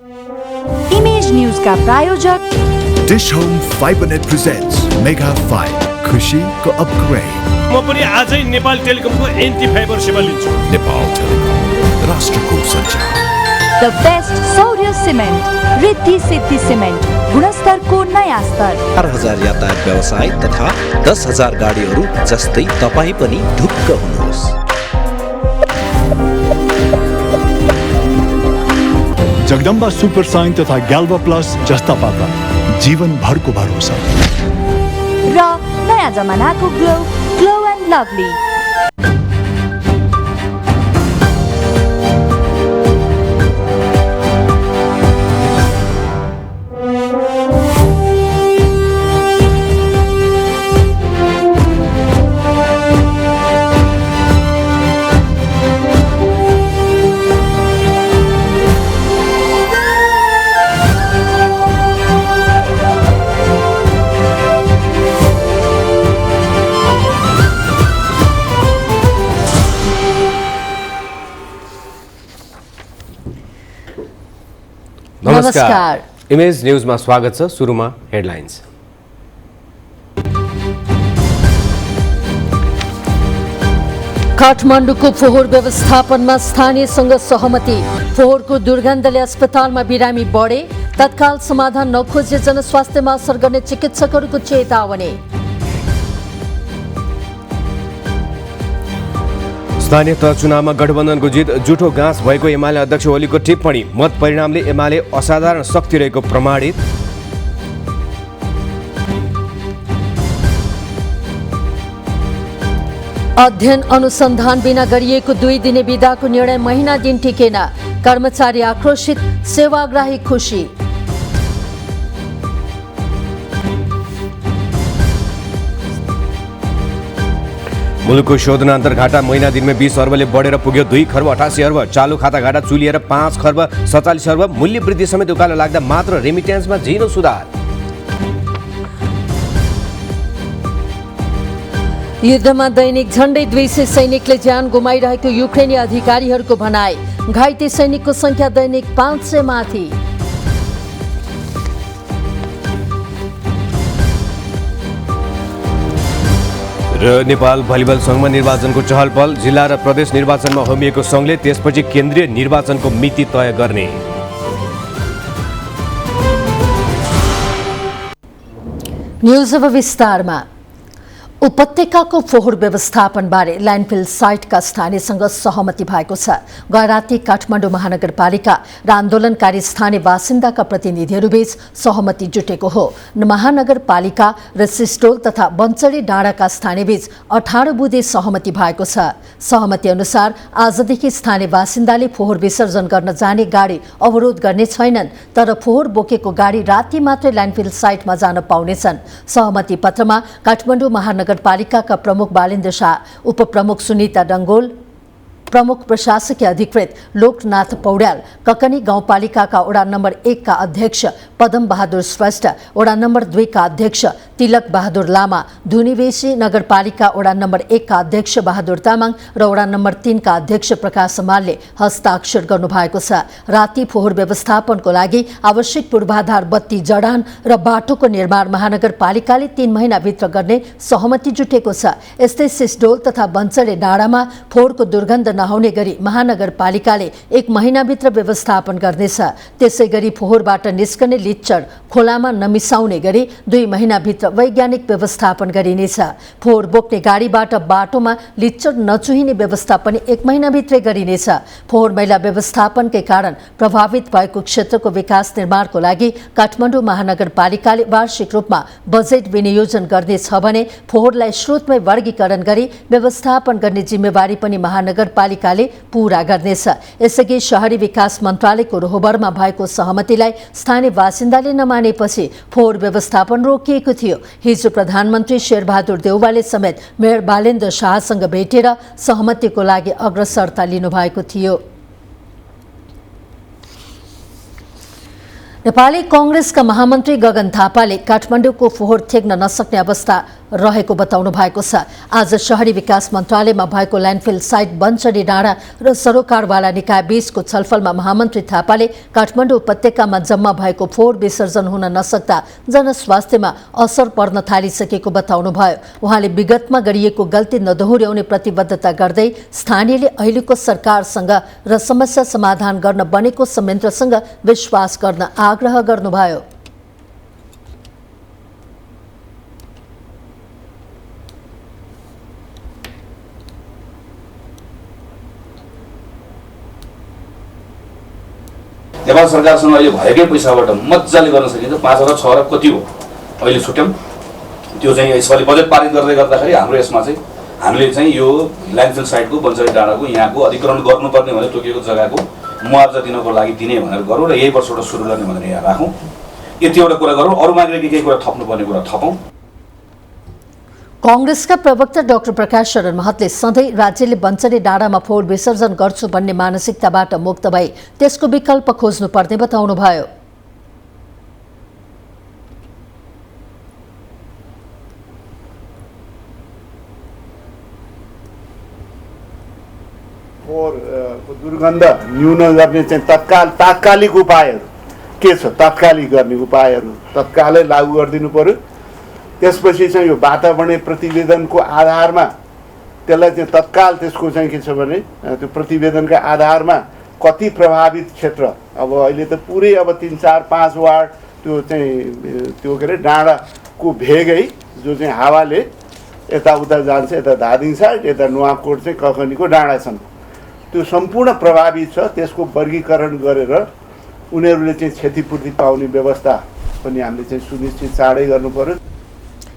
Image news का प्रायोजक dish home Fibernet presents mega 5 खुशी को अपग्रेड। म पनि आजै नेपाल टेलिकमको एन्टी फाइबर सेवा लिन्छु। नेपाल टेलिकम राष्ट्रको सञ्चार। द बेस्ट सौर्य सिमेन्ट, रिद्धि सिद्धि सिमेन्ट, गुणस्तरको नयाँ स्तर। 4,000 यातायात व्यवसाय तथा 10,000 गाडीहरू जस्तै तपाईँ पनि ढुक्क हुनुहोस्। जगदम्बा सुपर साइन तथा ग्याल्वा प्लस जस्ता पाता जीवन भरको भरोसा र नयाँ जमानाको ग्लो एन्ड लभली। नमस्कार। इमेज न्यूजमा स्वागत छ। सुरुमा हेडलाइन्स। काठमाडौँको फोहोर व्यवस्थापनमा स्थानीयसँग सहमति। फोहोरको दुर्गन्धले अस्पतालमा बिरामी बढे, तत्काल समाधान नखोजे जनस्वास्थ्यमा असर गर्ने चिकित्सकहरूको चेतावनी। स्थानीय तह चुनावमा गठबन्धनको जित, जुठो गाँस भएको एमाले अध्यक्ष ओलीको टिप्पणी। मत परिणामले एमाले असाधारण शक्ति रहेको प्रमाणित। अध्ययन अनुसन्धान बिना गरिएको 2 दिने बिदाको निर्णय महिना दिन टिकेन। कर्मचारी आक्रोशित, सेवाग्राही खुसी। मुलुकको शोधना अन्तर्घाटा महिना दिनमै 20 अर्बले बढेर पुग्यो 2 खर्ब 88 अर्ब। चालु खाता घाटा चुलिएर 5 खर्ब 47 अर्ब। मूल्य वृद्धि समेत उकालो लाग्दा मात्र रेमिट्यान्समा झिनो सुधार। युद्धमा दैनिक झण्डै 200 सैनिकले ज्यान गुमाइरहेको युक्रेनी अधिकारीहरूको भनाई। घाइते सैनिकको संख्या दैनिक 500 माथि। र नेपाल भलिबल संघमा निर्वाचनको चहलपहल। जिल्ला र प्रदेश निर्वाचनमा होमिएको संघले त्यसपछि केन्द्रीय निर्वाचनको मिति तय गर्ने। न्यूज अब विस्तारमा। उपत्यकाको फोहोर व्यवस्थापनबारे ल्यान्डफिल साइटका स्थानीयसँग सहमति भएको छ। गए राति काठमाडौँ महानगरपालिका र आन्दोलनकारी स्थानीय बासिन्दाका प्रतिनिधिहरूबीच सहमति जुटेको हो। महानगरपालिका र सिस्टोल तथा बन्चडी डाँडाका स्थानीयबीच 18 बुँदे सहमति भएको छ। सहमति अनुसार आजदेखि स्थानीय बासिन्दाले फोहोर विसर्जन गर्न जाने गाडी अवरोध गर्ने छैनन्, तर फोहोर बोकेको गाडी राति मात्रै ल्यान्डफिल साइटमा जान पाउनेछन्। सहमति पत्रमा काठमाडौँ महानगरपालिकाका प्रमुख बालेन्द्र शाह, उपप्रमुख सुनिता डङ्गोल, प्रमुख प्रशासकीय अधिकृत लोकनाथ पौड्याल, ककनी गाउँपालिकाका वडा नम्बर 1 का अध्यक्ष पदम बहादुर श्रेष्ठ, वडा नम्बर 2 का अध्यक्ष तिलक बहादुर लामा, धुनीवेशी नगरपालिका वडा नम्बर 1 का अध्यक्ष बहादुर तामाङ र वडा नम्बर 3 का अध्यक्ष प्रकाश समालले हस्ताक्षर गर्नुभएको छ। राति फोहोर व्यवस्थापनको लागि आवश्यक पूर्वाधार, बत्ती जडान र बाटोको निर्माण महानगरपालिकाले 3 महिनाभित्र गर्ने सहमति जुटेको छ। यस्तै सिस्डोल तथा बन्चडे डाँडामा फोहोरको दुर्गन्ध नहुने गरी महानगरपालिकाले 1 महिनाभित्र व्यवस्थापन गर्नेछ। त्यसैगरी फोहोरबाट निस्कने लिच्चर खोलामा नमिसाउने गरी 2 महिनाभित्र वैज्ञानिक व्यवस्थापन गरिनेछ। फोहोर बोक्ने गाडीबाट बाटोमा लिच्चर नचुहिने व्यवस्था पनि 1 महिनाभित्रै गरिनेछ। फोहोर मैला व्यवस्थापनकै कारण प्रभावित भएको क्षेत्रको विकास निर्माणको लागि काठमाडौँ महानगरपालिकाले वार्षिक रूपमा बजेट विनियोजन गर्नेछ भने फोहोरलाई स्रोतमै वर्गीकरण गरी व्यवस्थापन गर्ने जिम्मेवारी पनि महानगरपालिकाले पूरा गर्नेछ। यसअघि शहरी विकास मन्त्रालयको रोहबरमा भएको सहमतिलाई स्थानीय बासिन्दाले नमानेपछि फोहोर व्यवस्थापन रोकिएको थियो। हिजो प्रधानमन्त्री शेरबहादुर देउवाले समेत मेयर बालेन्द्र शाहसँग भेटेर सहमतिको लागि अग्रसरता लिनुभएको थियो। नेपाली कांग्रेसका महामन्त्री गगन थापाले काठमाडौँको फोहोर थेग्न नसक्ने अवस्था रहेको बताउनु भएको छ। आज शहरी विकास मन्त्रालयमा भएको ल्यान्डफिल साइट बन्चरी डाँडा र सरोकारवाला निकाय बीचको छलफलमा महामन्त्री थापाले काठमाडौँ उपत्यकामा जम्मा भएको फोहोर विसर्जन हुन नसक्दा जनस्वास्थ्यमा असर पर्न थालिसकेको बताउनुभयो। उहाँले विगतमा गरिएको गल्ती नदोहोर्याउने प्रतिबद्धता गर्दै स्थानीयले अहिलेको सरकारसँग र समस्या समाधान गर्न बनेको संयन्त्रसँग विश्वास गर्न आग्रह गर्नुभयो। नेपाल सरकारसँग अहिले भएकै पैसाबाट मजाले गर्न सकिन्छ। 5 अरब 6 अरब कति हो अहिले छुट्याउँ, त्यो चाहिँ यसपालि बजेट पारित गर्दै गर्दाखेरि हाम्रो यसमा चाहिँ हामीले चाहिँ यो ल्यान्डफिल साइटको बन्चरी डाँडाको यहाँको अधिग्रहण गर्नुपर्ने भनेर तोकिएको जग्गाको मुआवजा दिनको लागि दिने भनेर गरौँ र यही वर्षबाट सुरु गर्ने भनेर यहाँ राखौँ। यति एउटा कुरा गरौँ, अरू माग्ने केही कुरा थप्नुपर्ने कुरा थपौँ। कांग्रेसका प्रवक्ता डाक्टर प्रकाश शरण महतले सधैँ राज्यले बन्चरी डाँडामा फोहोर विसर्जन गर्छु भन्ने मानसिकताबाट मुक्त भई त्यसको विकल्प खोज्नुपर्ने बताउनुभयो। फोहोरको दुर्गन्ध न्यून गर्ने चाहिँ तात्कालिक उपायहरू के छ? तात्कालिक गर्ने उपायहरू तत्कालै लागू गरिदिनु पर्यो। त्यसपछि चाहिँ यो वातावरणीय प्रतिवेदनको आधारमा त्यसलाई चाहिँ तत्काल त्यसको चाहिँ के छ भने त्यो प्रतिवेदनका आधारमा कति प्रभावित क्षेत्र, अब अहिले त पुरै अब 3, 4, 5 वार्ड त्यो चाहिँ त्यो के अरे डाँडाको भेगै जो चाहिँ हावाले यताउता जान्छ, यता धादिङ साइड, यता नुवाकोट चाहिँ कखनीको डाँडा छन्, त्यो सम्पूर्ण प्रभावित छ। त्यसको वर्गीकरण गरेर उनीहरूले चाहिँ क्षतिपूर्ति पाउने व्यवस्था पनि हामीले चाहिँ सुनिश्चित चाँडै गर्नु पर्यो।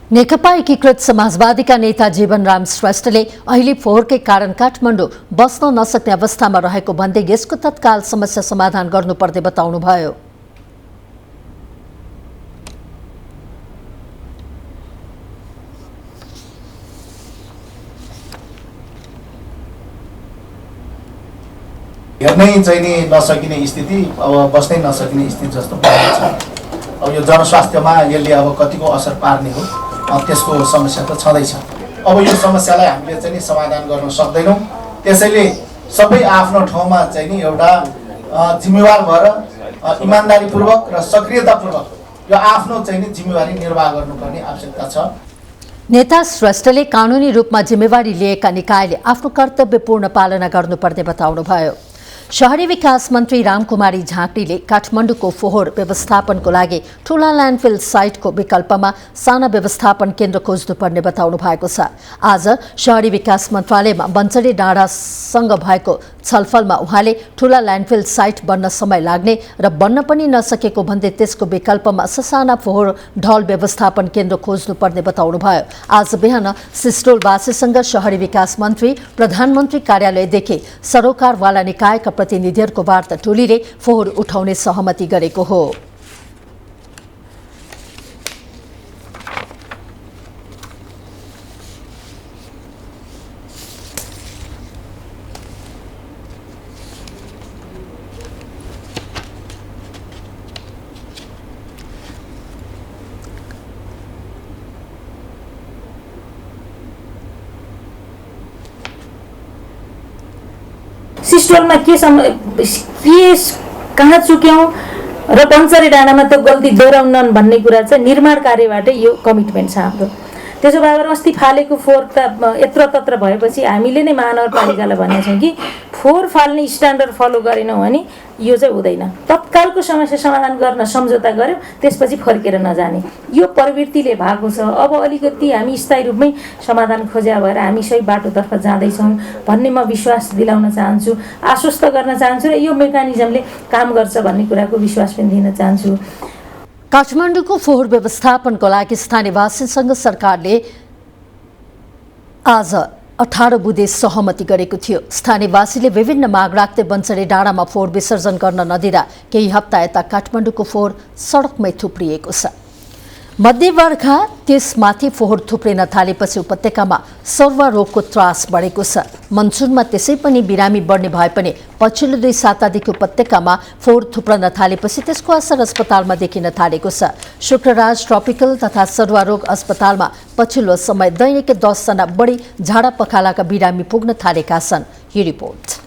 नेकपा एकीकृत समाजवादीका नेता जीवनराम श्रेष्ठले अहिले फोहोरकै कारण काठमाडौँ बस्न नसक्ने अवस्थामा रहेको भन्दै यसको तत्काल समस्या समाधान गर्नुपर्ने बताउनुभयो। हेर्नै चाहिँ नि नसकिने स्थिति, अब बस्नै नसकिने स्थिति जस्तो भएको छ। अब यो जनस्वास्थ्यमा यसले अब कतिको असर पार्ने हो त्यसको समस्या त छँदैछ। अब यो समस्यालाई हामीले चाहिँ नि समाधान गर्न सक्दैनौँ। त्यसैले सबै आफ्नो ठाउँमा चाहिँ नि एउटा जिम्मेवार भएर इमानदारीपूर्वक र सक्रियतापूर्वक यो आफ्नो चाहिँ नि जिम्मेवारी निर्वाह गर्नुपर्ने आवश्यकता छ। नेता श्रेष्ठले कानुनी रूपमा जिम्मेवारी लिएका निकायले आफ्नो कर्तव्य पूर्ण पालना गर्नुपर्ने बताउनुभयो। शहरी विकास मन्त्री रामकुमारी झाँक्रीले काठमाडौँको फोहोर व्यवस्थापनको लागि ठूला ल्यान्डफिल साइटको विकल्पमा साना व्यवस्थापन केन्द्र खोज्नुपर्ने बताउनु भएको छ। आज शहरी विकास मन्त्रालयमा बन्चरी डाँडासँग भएको छलफलमा उहाँले ठूला ल्यान्डफिल साइट बन्न समय लाग्ने र बन्न पनि नसकेको भन्दै त्यसको विकल्पमा ससाना फोहोर ढल व्यवस्थापन केन्द्र खोज्नुपर्ने बताउनुभयो। आज बिहान सिस्टोलवासीसँग शहरी विकास मन्त्री प्रधानमन्त्री कार्यालयदेखि सरोकारवाला निकायका प्रतिनिधिहरूको वार्ता टोलीले फोहोर उठाउने सहमति गरेको हो। सिस्टोलमा के कहाँ चुक्यौँ र बन्चरी डाँडामा त्यो गल्ती दोहोऱ्याउनन् भन्ने कुरा चाहिँ निर्माण कार्यबाट यो कमिटमेन्ट छ हाम्रो। त्यसो भएर अस्ति फालेको फोहोर त यत्र तत्र भएपछि हामीले नै महानगरपालिकालाई भनेका छौँ कि फोहोर फाल्ने स्ट्यान्डर्ड फलो गरेनौँ भने यो चाहिँ हुँदैन। तत्कालको समस्या समाधान गर्न सम्झौता गर्यो, त्यसपछि फर्केर नजाने यो प्रवृत्तिले भएको छ। अब अलिकति हामी स्थायी रूपमै समाधान खोज्या भएर हामी सही बाटोतर्फ जाँदैछौँ भन्ने म विश्वास दिलाउन चाहन्छु, आश्वस्त गर्न चाहन्छु र यो मेकानिजमले काम गर्छ भन्ने कुराको विश्वास पनि दिन चाहन्छु। काठमाडौँको फोहोर व्यवस्थापनको लागि स्थानीयवासीसँग सरकारले आज 18 बुँदे सहमति गरेको थियो। स्थानीयवासीले विभिन्न माग राख्दै बन्चरी डाँडामा फोहोर विसर्जन गर्न नदिँदा केही हप्ता यता काठमाडौँको फोहोर सडकमै थुप्रिएको छ। मध्यवर्खा त्यसमाथि फोहोर थुप्रिन थालेपछि उपत्यकामा सरुवा रोगको त्रास बढेको छ। मनसुनमा त्यसै पनि बिरामी बढ्ने भए पनि पछिल्लो 2 सातादेखि उपत्यकामा फोहोर थुप्रन थालेपछि त्यसको असर अस्पतालमा देखिन थालेको छ। शुक्रराज ट्रपिकल तथा सरुवा रोग अस्पतालमा पछिल्लो समय दैनिक 10 जना बढी झाडा पखालाका बिरामी पुग्न थालेका छन्। यो रिपोर्ट।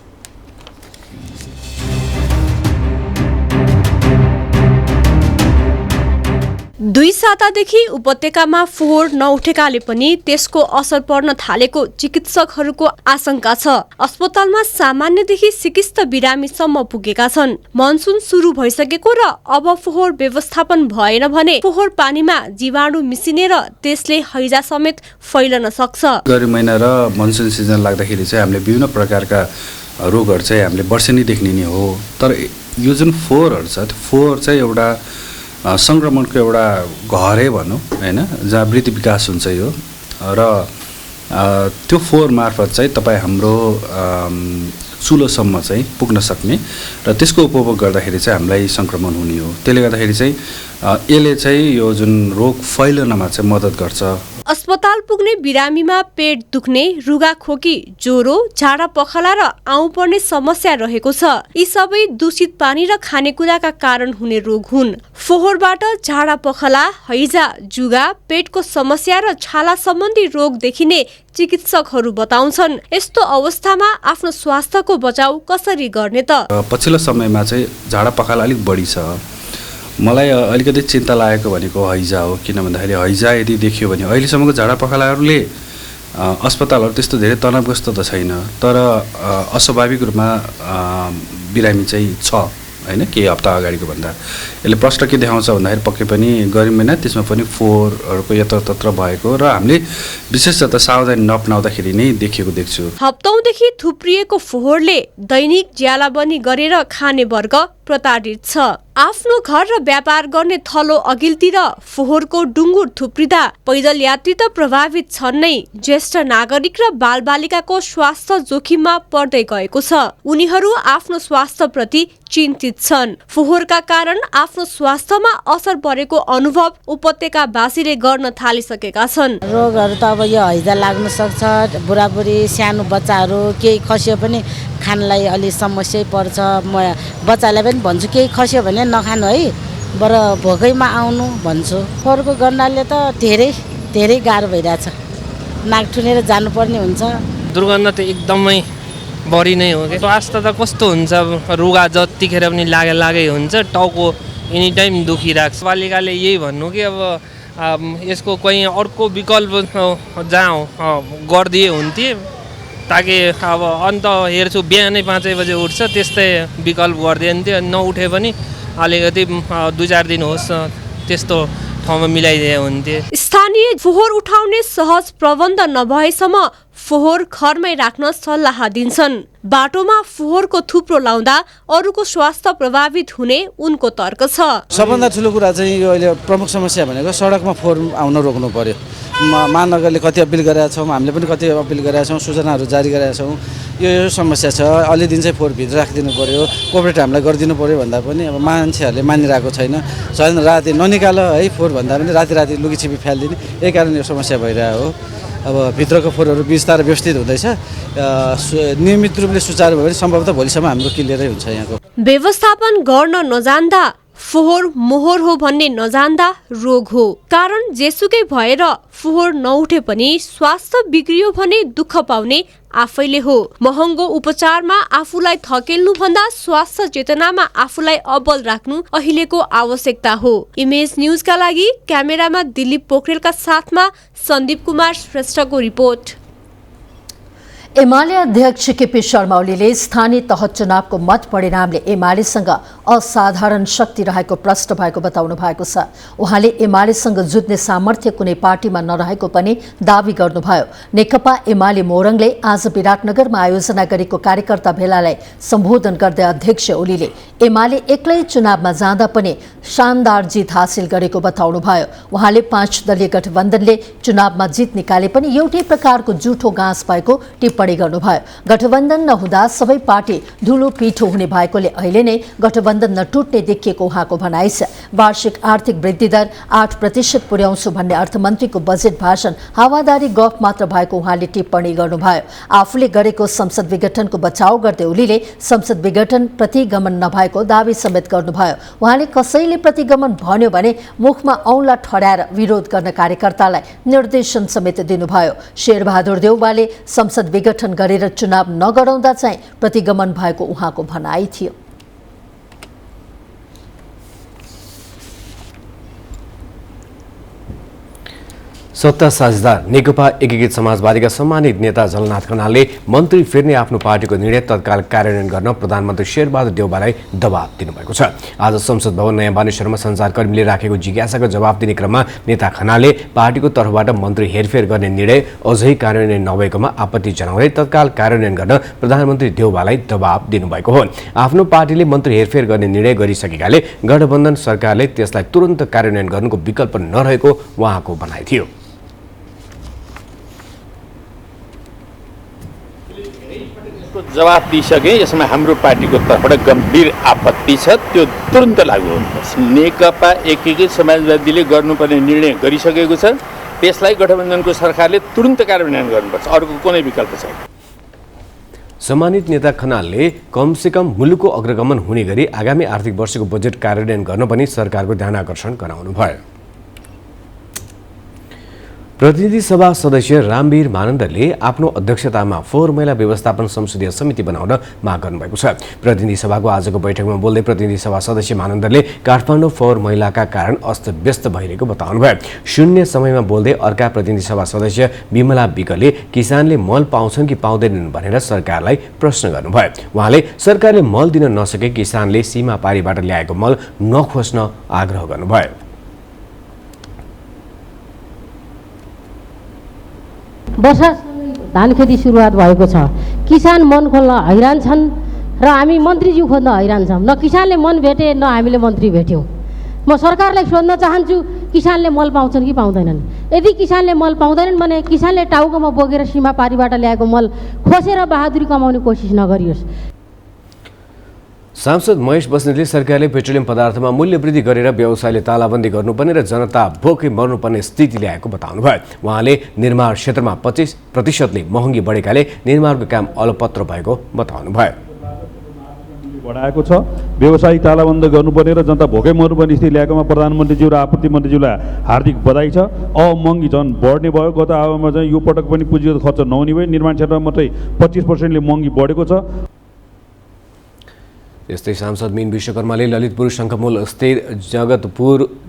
2 सातादेखि उपत्यकामा फोहोर नउठेकाले पनि त्यसको असर पर्न थालेको चिकित्सकहरूको आशंका छ। अस्पतालमा सामान्यदेखि सिकिस्त बिरामीसम्म पुगेका छन्। मनसुन सुरु भइसकेको र अब फोहोर व्यवस्थापन भएन भने फोहोर पानीमा जीवाणु मिसिने र त्यसले हैजा समेत फैलन सक्छ। गरी महिना र मनसुन सिजन लाग्दाखेरि चाहिँ हामीले विभिन्न प्रकारका रोगहरू चाहिँ हामीले वर्षेनी देख्ने नै हो। तर यो जुन फोहोरहरू छ त्यो फोहोर चाहिँ एउटा संक्रमणको एउटा घरै भनौँ हैन, जहाँ वृद्धि विकास हुन्छ यो र त्यो फोहोर मार्फत चाहिँ तपाईँ हाम्रो चुलोसम्म चाहिँ पुग्न सक्ने र त्यसको उपभोग गर्दाखेरि चाहिँ हामीलाई सङ्क्रमण हुने हो। त्यसले गर्दाखेरि चाहिँ यसले चाहिँ यो जुन रोग फैलनमा चाहिँ मद्दत गर्छ। अस्पताल पुग्ने बिरामीमा पेट दुख्ने, रुगाखोकी, ज्वरो, झाडा पखाला र आउँ पर्ने समस्या रहेको छ। यी सबै दूषित पानी र खानेकुराका कारण हुने रोग हुन्। फोहोरबाट झाडा पखाला, हैजा, जुगा, पेटको समस्या र छाला सम्बन्धी रोग देखिने चिकित्सकहरू बताउँछन्। यस्तो अवस्थामा आफ्नो स्वास्थ्यको बचाउ कसरी गर्ने त? पछिल्लो समयमा चाहिँ झाडा पखाला अलिक बढी छ। मलाई अलिकति चिन्ता लागेको भनेको हैजा हो। किन भन्दाखेरि हैजा यदि देखियो भने अहिलेसम्मको झाडा पखालाहरूले अस्पतालहरू त्यस्तो धेरै तनावग्रस्त त छैन, तर अस्वाभाविक रूपमा बिरामी चाहिँ छ हैन, केही हप्ता अगाडिको भन्दा। यसले प्रश्न के देखाउँछ भन्दाखेरि पक्कै पनि गर्मी महिना त्यसमा पनि फोहोरहरूको यत्रतत्र भएको र हामीले विशेषतः सावधानी नअपनाउँदाखेरि नै देखिएको देख्छु। हप्तौंदेखि थुप्रिएको फोहोरले दैनिक ज्यालाबनी गरेर खाने वर्ग प्रताडित छ। आफ्नो घर र व्यापार गर्ने थलो अघिल्तिर फोहोरको डुङ्गुर थुप्रिँदा पैदल यात्री त प्रभावित छन् नै, ज्येष्ठ नागरिक र बालबालिकाको स्वास्थ्य जोखिममा पर्दै गएको छ। उनीहरू आफ्नो स्वास्थ्यप्रति चिन्तित छन्। फोहोरका कारण आफ्नो स्वास्थ्यमा असर परेको अनुभव उपत्यकावासीले गर्न थालिसकेका छन्। रोगहरू त अब यो हैजा लाग्न सक्छ। बुढाबुढी, सानो बच्चाहरू केही खस्यो पनि खानलाई अलि समस्या पर्छ। म बच्चालाई पनि भन्छु केही खस्यो भने नखानु है, बर भोकैमा आउनु भन्छु। फोहोरको गन्धले त धेरै गाह्रो भइरहेछ। नाक ठुलेर जानुपर्ने हुन्छ। दुर्गन्ध त एकदमै बढी नै हो। स्वास्थ्य त कस्तो हुन्छ, रुगा जतिखेर पनि लागै हुन्छ। टाउको एनी टाइम दुखिरहेको। पालिकाले यही भन्नु कि अब यसको कहीँ अर्को विकल्प जहाँ गरिदिए हुन्थे, ताकि अब अन्त हेर्छु बिहानै 5 बजे उठ्छ, त्यस्तै विकल्प गरिदिए हुन्थ्यो। नउठे पनि अलिकति 2-4 दिन होस् त्यस्तो ठाउँमा मिलाइदिए हुन्थ्यो। स्थानीय फोहोर उठाउने सहज प्रबन्ध नभएसम्म फोहोर घरमै राख्न सल्लाह दिन्छन्। बाटोमा फोहोरको थुप्रो लाउँदा अरूको स्वास्थ्य प्रभावित हुने उनको तर्क छ। सबभन्दा ठुलो कुरा चाहिँ यो अहिले प्रमुख समस्या भनेको सडकमा फोहोर आउन रोक्नु पर्यो। महानगरले कति अपिल गरेका छौँ, हामीले पनि कति अपिल गरेका छौँ, सूचनाहरू जारी गरेका छौँ। यो समस्या छ। अलि दिन चाहिँ फोहोर भित्र राखिदिनु पर्यो, कोअपरेट हामीलाई गरिदिनु पर्यो भन्दा पनि अब मान्छेहरूले मानिरहेको छैन। झन् राति ननिकाल है फोहोर भन्दा पनि राति लुकीछिपी फ्यालिदिने, यही कारण यो समस्या भइरहेको हो। अब भित्रको फोहोरहरू बिस्तारै व्यवस्थित हुँदैछ। नियमित रूपले सुचारू भयो भने सम्भवतः भोलिसम्म हाम्रो क्लियरै हुन्छ। यहाँको व्यवस्थापन गर्न नजान्दा फोहोर मोहोर हो भन्ने नजान्दा रोग हो। कारण जेसुकै भएर फोहोर नउठे पनि स्वास्थ्य बिग्रियो भने दुःख पाउने आफैले हो। महँगो उपचारमा आफूलाई थकेल्नु भन्दा स्वास्थ्य चेतनामा आफूलाई अब्बल राख्नु अहिलेको आवश्यकता हो। इमेज न्यूजका लागि क्यामेरामा दिलीप पोखरेलका साथमा सन्दीप कुमार श्रेष्ठको रिपोर्ट। एमाले अध्यक्ष केपी शर्मा ओलीले स्थानीय तह चुनावको मत परिणामले एमालेसँग असाधारण शक्ति रहेको प्रश्न भएको बताउनु भएको छ। उहाँले एमालेसँग जुझ्ने सामर्थ्य कुनै पार्टीमा नरहेको पनि दावी गर्नुभयो। नेकपा एमाले मोरङले आज विराटनगरमा आयोजना गरेको कार्यकर्ता भेलालाई सम्बोधन गर्दै अध्यक्ष ओलीले एमाले एक्लै चुनावमा जाँदा पनि शानदार जित हासिल गरेको बताउनुभयो। उहाँले 5 दलीय गठबन्धनले चुनावमा जित निकाले पनि एउटै प्रकारको जुठो घाँस भएको टिप्पणी गर्नुभयो। गठबन्धन नहुँदा सबै पार्टी धुलो पिठो हुने भएकोले अहिले नै गठबन्धन गठबन्धन नटुट्ने देखिएको उहाँको भनाइ छ। वार्षिक आर्थिक वृद्धि दर 8% पुर्याउँछु भन्ने अर्थमन्त्रीको बजेट भाषण हावादारी गफ मात्र भएको उहाँले टिप्पणी गर्नुभयो। आफूले गरेको संसद विघटनको बचाउ गर्दै ओलीले संसद विघटन प्रतिगमन नभएको दावी समेत गर्नुभयो। उहाँले कसैले प्रतिगमन भन्यो भने मुखमा औँला ठड्याएर विरोध गर्न कार्यकर्तालाई निर्देशन समेत दिनुभयो। शेरबहादुर देउवाले संसद विघटन गरेर चुनाव नगराउँदा चाहिँ प्रतिगमन भएको उहाँको भनाइ थियो। सत्ता साझेदार नेकपा एकीकृत समाजवादीका सम्मानित नेता झलनाथ खनालले मन्त्री फेर्ने आफ्नो पार्टीको निर्णय तत्काल कार्यान्वयन गर्न प्रधानमन्त्री शेरबहादुर देउवालाई दबाब दिनुभएको छ। आज संसद भवन नयाँ बानेश्वरमा सञ्चारकर्मीले राखेको जिज्ञासाको जवाब दिने क्रममा नेता खनालले पार्टीको तर्फबाट मन्त्री हेरफेर गर्ने निर्णय अझै कार्यान्वयन नभएकोमा आपत्ति जनाउँदै तत्काल कार्यान्वयन गर्न प्रधानमन्त्री देउवालाई दबाब दिनुभएको हो। आफ्नो पार्टीले मन्त्री हेरफेर गर्ने निर्णय गरिसकेकाले गठबन्धन सरकारले त्यसलाई तुरन्त कार्यान्वयन गर्नुको विकल्प नरहेको उहाँको भनाइ थियो। जवाफ दिइसके यसमा हाम्रो पार्टीको तर्फबाट गम्भीर आपत्ति छ, त्यो तुरन्त लागू हुनुपर्छ। नेकपा एकीकृत समाजवादीले गर्नुपर्ने निर्णय गरिसकेको छ, त्यसलाई गठबन्धनको सरकारले तुरन्त कार्यान्वयन गर्नुपर्छ, अर्को कुनै विकल्प छैन। सम्मानित नेता खनालले कमसेकम मुलुकको अग्रगमन हुने गरी आगामी आर्थिक वर्षको बजेट कार्यान्वयन गर्न पनि सरकारको ध्यान आकर्षण गराउनुभयो। प्रतिनिधि सभा सदस्य रामवीर मानन्दरले आफ्नो अध्यक्षतामा फोहोर मैला व्यवस्थापन संसदीय समिति बनाउन माग गर्नुभएको छ। प्रतिनिधि सभाको आजको बैठकमा बोल्दै प्रतिनिधि सभा सदस्य मानन्दरले काठमाडौँ फोहोर मैलाका कारण अस्तव्यस्त भइरहेको बताउनुभयो। शून्य समयमा बोल्दै अर्का प्रतिनिधि सभा सदस्य विमला विकले किसानले मल पाउँछन् कि पाउँदैनन् भनेर सरकारलाई प्रश्न गर्नुभयो। उहाँले सरकारले मल दिन नसके किसानले सीमा पारीबाट ल्याएको मल नखोज्न आग्रह गर्नुभयो। वर्षासँगै धान खेती सुरुवात भएको छ। किसान मन खोल्न हैरान छन् र हामी मन्त्रीज्यू खोज्न हैरान छौँ। न किसानले मन भेटे न हामीले मन्त्री भेट्यौँ। म सरकारलाई सोध्न चाहन्छु, किसानले मल पाउँछन् कि पाउँदैनन्? यदि किसानले मल पाउँदैनन् भने किसानले टाउकोमा बोकेर सीमा पारीबाट ल्याएको मल खोसेर बहादुरी कमाउने कोसिस नगरियोस्। सांसद महेश बस्नेतले सरकारले पेट्रोलियम पदार्थमा मूल्य वृद्धि गरेर व्यवसायले तालाबन्दी गर्नुपर्ने र जनता भोकै मर्नुपर्ने स्थिति ल्याएको बताउनुभयो। उहाँले निर्माण क्षेत्रमा 25%ले महँगी बढेकाले निर्माणको काम अलपत्र भएको बताउनुभयो। बढाएको छ, व्यवसायिक तालाबन्द गर्नुपर्ने र जनता भोकै मर्नुपर्ने स्थिति ल्याएकोमा प्रधानमन्त्रीज्यू र आपूर्ति मन्त्रीज्यूलाई हार्दिक बधाई छ। महँगी झन् बढ्ने भयो। गत आवमा चाहिँ यो पटक पनि पुँजीगत खर्च नहुने भयो। निर्माण क्षेत्रमा मात्रै 25%ले महँगी बढेको छ। यस्तै सांसद मीन विश्वकर्माले ललितपुर शङ्खमूल स्थित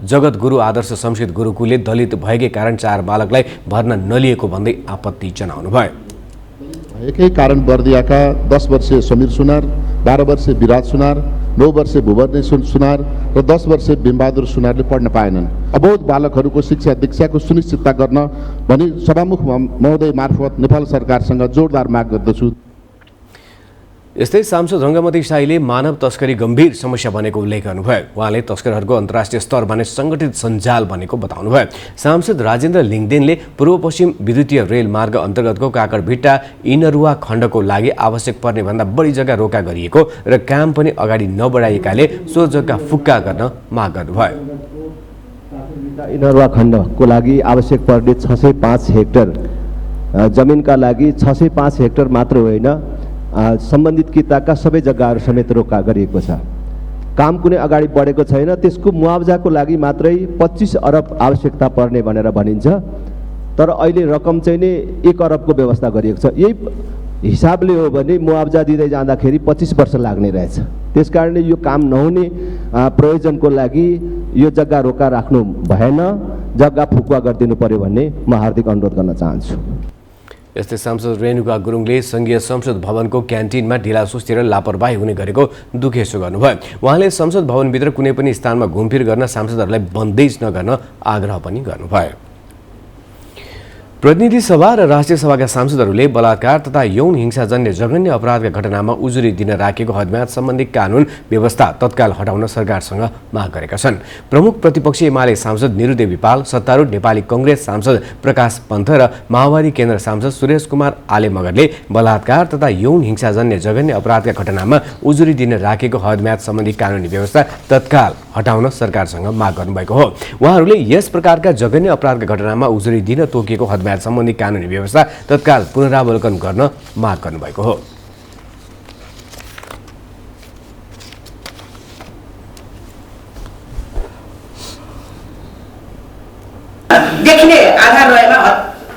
जगतगुरु आदर्श संस्कृत गुरुकुलले दलित भएकै कारण 4 बालकलाई भर्ना नलिएको भन्दै आपत्ति जनाउनुभयो। एकै कारण बर्दियाका 10 वर्षीय समीर सुनार, 12 वर्षीय विराज सुनार, 9 वर्षीय भुवनेश्वर सुनार र 10 वर्षीय भीमबहादुर सुनारले पढ्न पाएनन्। अबोध बालकहरूको शिक्षा दीक्षाको सुनिश्चितता गर्न भनी सभामुख महोदय मार्फत नेपाल सरकारसँग जोरदार माग गर्दछु। यस्तै सांसद रङ्गमती शाहीले मानव तस्करी गम्भीर समस्या बनेको उल्लेख गर्नुभयो। उहाँले तस्करहरूको अन्तर्राष्ट्रिय स्तरमा नै सङ्गठित सञ्जाल बनेको बताउनुभयो। सांसद राजेन्द्र लिङदेनले पूर्व पश्चिम विद्युतीय रेल मार्ग अन्तर्गतको काकडभिट्टा इनरुवा खण्डको लागि आवश्यक पर्ने भन्दा बढी जग्गा रोका गरिएको र काम पनि अगाडि नबढाइएकाले सो जग्गा फुक्का गर्न माग गर्नुभयो। इनरुवा खण्डको लागि आवश्यक पर्ने 605 हेक्टर जमिनका लागि 605 हेक्टर मात्र होइन, सम्बन्धित किताका सबै जग्गाहरू समेत रोका गरिएको छ। काम कुनै अगाडि बढेको छैन। त्यसको मुआवजाको लागि मात्रै 25 अरब आवश्यकता पर्ने भनेर भनिन्छ, तर अहिले रकम चाहिँ नै 1 अरबको व्यवस्था गरिएको छ। यही हिसाबले हो भने मुआवजा दिँदै जाँदाखेरि 25 वर्ष लाग्ने रहेछ। त्यसकारणले यो काम नहुने प्रयोजनको लागि यो जग्गा रोका राख्नु भएन, जग्गा फुकुवा गरिदिनु पर्यो भन्ने म हार्दिक अनुरोध गर्न चाहन्छु। यस्तै सांसद रेणुका गुरुङले संघीय संसद भवनको क्यान्टिनमा ढिलासुस्ती र लापरवाही हुने गरेको दुखेसो गर्नुभयो। उहाँले संसद भवनभित्र कुनै पनि स्थानमा घुमफिर गर्न सांसदहरूलाई बन्देज नगर्न आग्रह पनि गर्नुभयो। प्रतिनिधि सभा र राष्ट्रिय सभाका सांसदहरूले बलात्कार तथा यौन हिंसाजन्य जघन्य अपराधका घटनामा उजुरी दिन राखेको हदम्याद सम्बन्धी कानुन व्यवस्था तत्काल हटाउन सरकारसँग माग गरेका छन्। प्रमुख प्रतिपक्षी एमाले सांसद निरुदेवी पाल, सत्तारूढ नेपाली कांग्रेस सांसद प्रकाश पन्थ र माओवादी केन्द्र सांसद सुरेश कुमार आले मगरले बलात्कार तथा यौन हिंसाजन्य जघन्य अपराधका घटनामा उजुरी दिन राखेको हदम्याद सम्बन्धी कानुनी व्यवस्था तत्काल हटाउन सरकारसँग माग गर्नुभएको हो। उहाँहरूले यस प्रकारका जघन्य अपराधका घटनामा उजुरी दिन तोकिएको हदम्याद सम्बन्धी कानुनी व्यवस्था तत्काल पुनरावलोकन गर्न माग गर्नुभएको हो। देखिने आधार रहेमा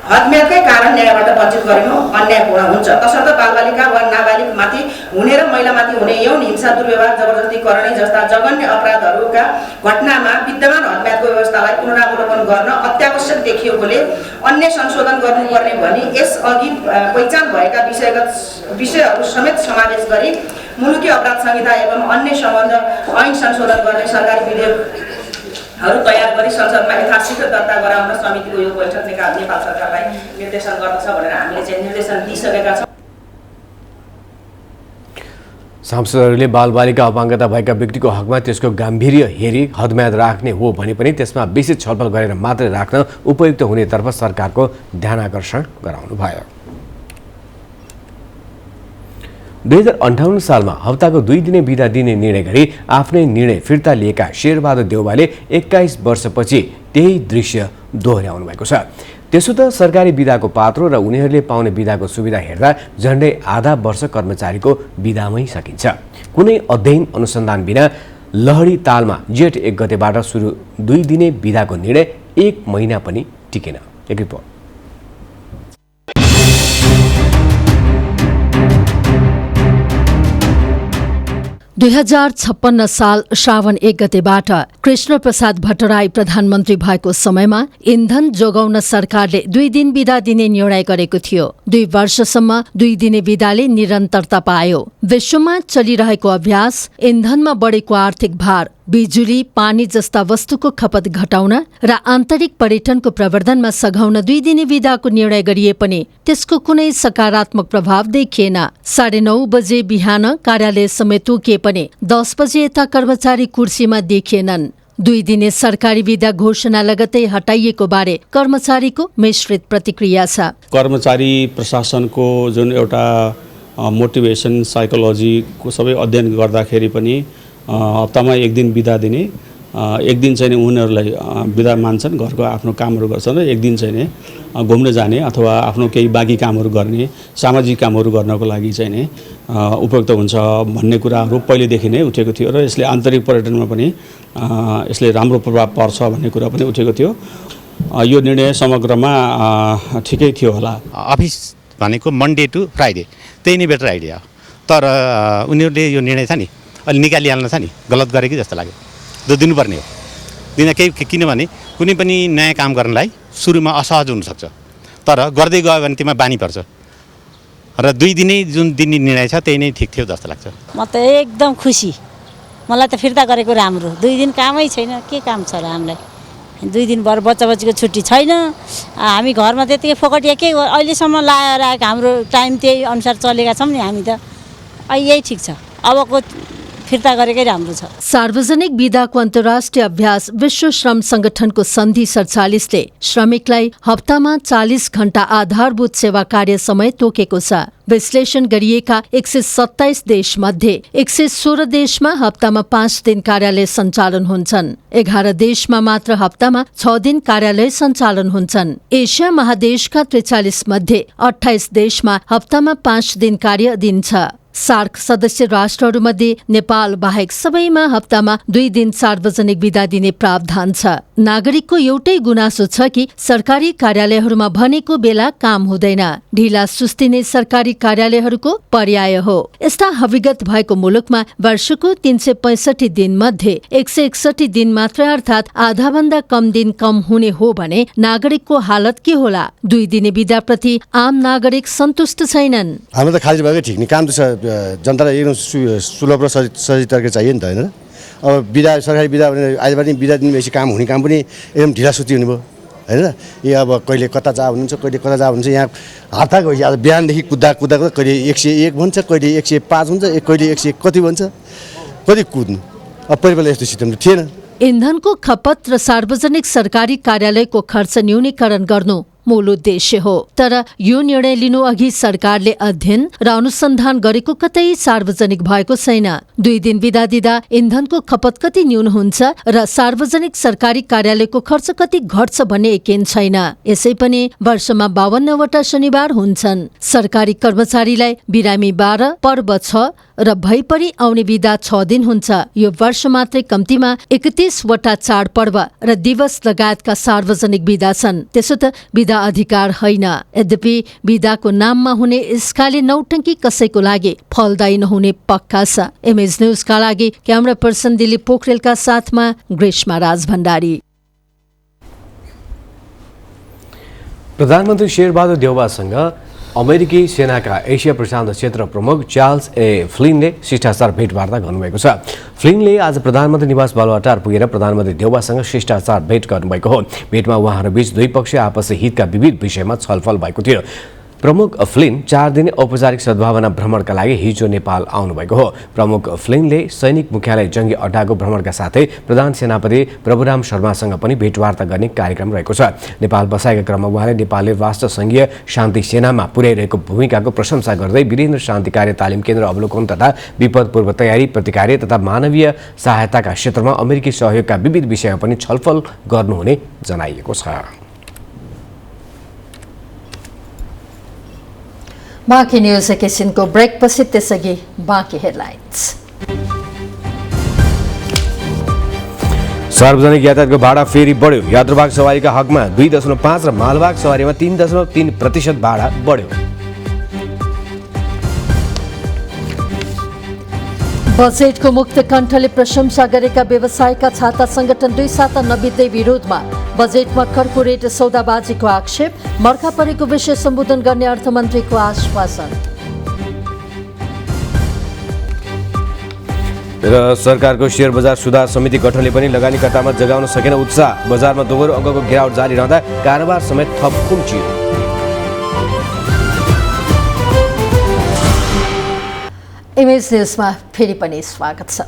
हदम्यादकै कारण न्यायबाट वञ्चित गरिनु अन्यायपूर्ण हुन्छ। तसर्थ बालबालिका वा नाबालिगमाथि हुने र महिलामाथि हुने यौन हिंसा, दुर्व्यवहार, जबरजस्ती गर्ने जस्ता जघन्य अपराधहरूका घटनामा विद्यमान हदम्यादको व्यवस्थालाई पुनरावलोकन गर्न अत्यावश्यक देखिएकोले अन्य संशोधन गर्नुपर्ने भनी यसअघि पहिचान भएका विषयहरू समेत समावेश गरी मुलुकी अपराध संहिता एवं अन्य सम्बन्ध ऐन संशोधन गर्ने सरकारी विधेयकहरू तयार गरी संसदमा यथाशीघ्र दर्ता गराउन समितिको यो बैठक नेपाल सरकारलाई निर्देशन गर्दछ भनेर हामीले चाहिँ निर्देशन दिइसकेका छौँ। सांसदहरूले बालबालिका अपाङ्गता भएका व्यक्तिको हकमा त्यसको गाम्भीर्य हेरी हदम्याद राख्ने हो भने पनि त्यसमा विस्तृत छलफल गरेर मात्रै राख्न उपयुक्त हुनेतर्फ सरकारको ध्यानाकर्षण गराउनु भयो। 2058 सालमा हप्ताको 2 दिने बिदा दिने निर्णय गरी आफ्नै निर्णय फिर्ता लिएका शेरबहादुर देउवाले 21 वर्षपछि त्यही दृश्य दोहोर्याउनु भएको छ। त्यसो त सरकारी बिदाको पात्रो र उनीहरूले पाउने बिदाको सुविधा हेर्दा झन्डै आधा वर्ष कर्मचारीको बिदामै सकिन्छ। कुनै अध्ययन अनुसन्धान बिना लहडी तालमा जेठ 1 गतेबाट सुरु 2 दिने बिदाको निर्णय 1 महिना पनि टिकेन। एक रिपोर्ट। 2056 साल श्रावण 1 गतेबाट कृष्ण प्रसाद भट्टराई प्रधानमन्त्री भएको समयमा इन्धन जोगाउन सरकारले 2 दिन बिदा दिने निर्णय गरेको थियो। 2 वर्षसम्म 2 दिने बिदाले निरन्तरता पायो। विश्वमा चलिरहेको अभ्यास, इन्धनमा बढेको आर्थिक भार, बिजुली, पानी जस्ता वस्तुको खपत घटाउन र आन्तरिक पर्यटनको प्रवर्धनमा सघाउन 2 दिने बिदाको निर्णय गरिए पनि त्यसको कुनै सकारात्मक प्रभाव देखिएन। 9:30 बजे बिहान कार्यालय समेत तोकिए पनि 10 बजे यता कर्मचारी कुर्सीमा देखिएनन्। 2 दिने सरकारी बिदा घोषणा लगतै हटाइएको बारे कर्मचारीको मिश्रित प्रतिक्रिया छ। कर्मचारी प्रशासनको जुन एउटा मोटिभेसन, साइकोलोजीको सबै अध्ययन गर्दाखेरि पनि हप्तामा 1 दिन बिदा दिने, 1 दिन चाहिँ उनीहरूलाई बिदा मान्छन्, घरको आफ्नो कामहरू गर्छन्, र 1 दिन चाहिँ घुम्न जाने अथवा आफ्नो केही बाँकी कामहरू गर्ने, सामाजिक कामहरू गर्नको लागि चाहिँ उपयुक्त हुन्छ भन्ने कुराहरू पहिलेदेखि नै उठेको थियो र यसले आन्तरिक पर्यटनमा पनि यसले राम्रो प्रभाव पर्छ भन्ने कुरा पनि उठेको थियो। यो निर्णय समग्रमा ठिकै थियो होला। अफिस भनेको मन्डे टु फ्राइडे, त्यही नै बेटर आइडिया हो। तर उनीहरूले यो निर्णय छ नि अलि निकालिहाल्न छ नि, गलत गरे कि जस्तो लाग्यो। दिनुपर्ने हो दिन केही, किनभने कुनै पनि नयाँ काम गर्नलाई सुरुमा असहज हुनसक्छ, तर गर्दै गयो भने त्यसमा बानी पर्छ र 2 दिनै जुन दिने निर्णय छ त्यही नै ठिक थियो जस्तो लाग्छ। म त एकदम खुसी, मलाई त फिर्ता गरेको राम्रो। 2 दिन कामै छैन, के काम छ र हामीलाई? 2 दिन भर बच्चाको छुट्टी छैन, हामी घरमा त्यतिकै फोकटिया के अहिलेसम्म लाएर आएको हाम्रो टाइम त्यही अनुसार चलेका छौँ नि हामी त। यही ठिक छ, अबको फिर्ता गरेकै राम्रो छ। सार्वजनिक बिदाको अन्तर्राष्ट्रिय अभ्यास विश्व श्रम संगठनको सन्धि 47ले श्रमिकलाई हप्तामा 40 घण्टा आधारभूत सेवा कार्य समय तोकेको छ। विश्लेषण गरिएका 127 देश मध्ये 116 देशमा हप्तामा 5 दिन कार्यालय सञ्चालन हुन्छन्। 11 देशमा मात्र हप्तामा 6 दिन कार्यालय सञ्चालन हुन्छन्। एसिया महादेशका 43 मध्ये 28 देशमा हप्तामा 5 दिन कार्य दिन्छ। सार्क सदस्य राष्ट्रहरूमध्ये नेपाल बाहेक सबैमा हप्तामा 2 दिन सार्वजनिक बिदा दिने प्रावधान छ। नागरिकको एउटै गुनासो छ कि सरकारी कार्यालयहरूमा भनेको बेला काम हुँदैन। ढिला सुस्तिने सरकारी कार्यालयहरूको पर्याय हो। यस्ता हविगत भएको मुलुकमा वर्षको 365 दिन मध्ये 161 दिन मात्र अर्थात् आधा भन्दा कम दिन कम हुने हो भने नागरिकको हालत के होला? 2 दिने बिदा प्रति आम नागरिक सन्तुष्ट छैनन्। हाम्रो त खाली भएकै ठिक नि, काम त जनतालाई एकदम सुलभ र सजिलो तरिका चाहियो नि त, होइन? अब बिदा, सरकारी बिदा भने आज पनि बिदा दिने बेसी काम हुने काम पनि एकदम ढिला सुस्ती हुने भयो। होइन। यो अब कहिले कता जा हुनुहुन्छ, कहिले कता जा हुनुहुन्छ। यहाँ हतार गइसक्यो। आज बिहानदेखि कुद्दा कहिले 101 भन्छ, कहिले 105 हुन्छ, कहिले 100 कति भन्छ, कति कुद्नु। अब पहिला यस्तो सिस्टम त थिएन। इन्धनको खपत र सार्वजनिक सरकारी कार्यालयको खर्च न्यूनीकरण गर्नु मूल उद्देश्य हो। तर यो निर्णय लिनु अघि सरकारले अध्ययन र अनुसन्धान गरेको कतै सार्वजनिक भएको छैन। 2 दिन बिदा दिँदा इन्धनको खपत कति न्यून हुन्छ र सार्वजनिक सरकारी कार्यालयको खर्च कति घट्छ भन्ने यकिन छैन। यसै पनि वर्षमा 52 वटा शनिबार हुन्छन्। सरकारी कर्मचारीलाई बिरामी 12, पर्व 6 र भइपरि आउने बिदा 6 दिन हुन्छ। यो वर्ष मात्रै कम्तीमा 31 वटा चाडपर्व र दिवस लगायतका सार्वजनिक बिदा छन्। त्यसो त बिदा अधिकार होइन। यद्यपि बिदाको नाममा हुने यसकाले नौटंकी कसैको लागि फलदायी नहुने पक्का छ। एमएज न्यूजका लागि क्यामेरा पर्सन दिलीप पोखरेलका साथमा ग्रीष्मा राज भण्डारी। प्रधानमन्त्री शेरबहादुर देउवासँग अमेरिकी सेनाका एसिया प्रशान्त क्षेत्र प्रमुख चार्ल्स ए फ्लिनले शिष्टाचार भेटवार्ता गर्नुभएको छ। फ्लिनले आज प्रधानमन्त्री निवास बालुवाटार पुगेर प्रधानमन्त्री देउवासँग शिष्टाचार भेट गर्नुभएको हो। भेटमा उहाँहरूबीच द्विपक्षीय आपसी हितका विविध विषयमा छलफल भएको थियो। प्रमुख फ्लिन 4 दिने औपचारिक सद्भावना भ्रमणका लागि हिजो नेपाल आउनुभएको हो। प्रमुख फ्लिनले सैनिक मुख्यालय जङ्गी अड्डाको भ्रमणका साथै प्रधान सेनापति प्रभुराम शर्मासँग पनि भेटवार्ता गर्ने कार्यक्रम रहेको छ। नेपाल बसाएका क्रममा उहाँले नेपालले राष्ट्र संघीय शान्ति सेनामा पुर्याइरहेको भूमिकाको प्रशंसा गर्दै वीरेन्द्र शान्ति कार्य तालिम केन्द्र अवलोकन तथा विपद पूर्व तयारी, प्रतिकार्य तथा मानवीय सहायताका क्षेत्रमा अमेरिकी सहयोगका विविध विषयमा पनि छलफल गर्नुहुने जनाइएको छ। बाँकी न्यूज एकैछिनको ब्रेकपछि त्यसअघि बाँकी हेडलाइन्स। सार्वजनिक यातायातको भाडा फेरि बढ्यो। यात्रुवाहक सवारीका हकमा 2.5 र मालवाहक सवारीमा 3.3% भाडा बढ्यो। बजेटको मुक्त कण्ठले प्रशंसा गरेका व्यवसायका छाता संगठन 2 साता नबित्दै विरोधमा। बजेटमा कर्पोरेट सौदाबाजीको आक्षेप, मर्खा परेको विषय सम्बोधन गर्ने अर्थमन्त्रीको आश्वासन। र सरकारको शेयर बजार सुधार समिति गठनले पनि लगानीकर्तामा जगाउन सकेन उत्साह। बजारमा दोहोरो अङ्कको गिरावट जारी रहँदा कारोबार समेत थप खुम्चियो। इमेज न्यूजमा फेरि पनि स्वागत छ।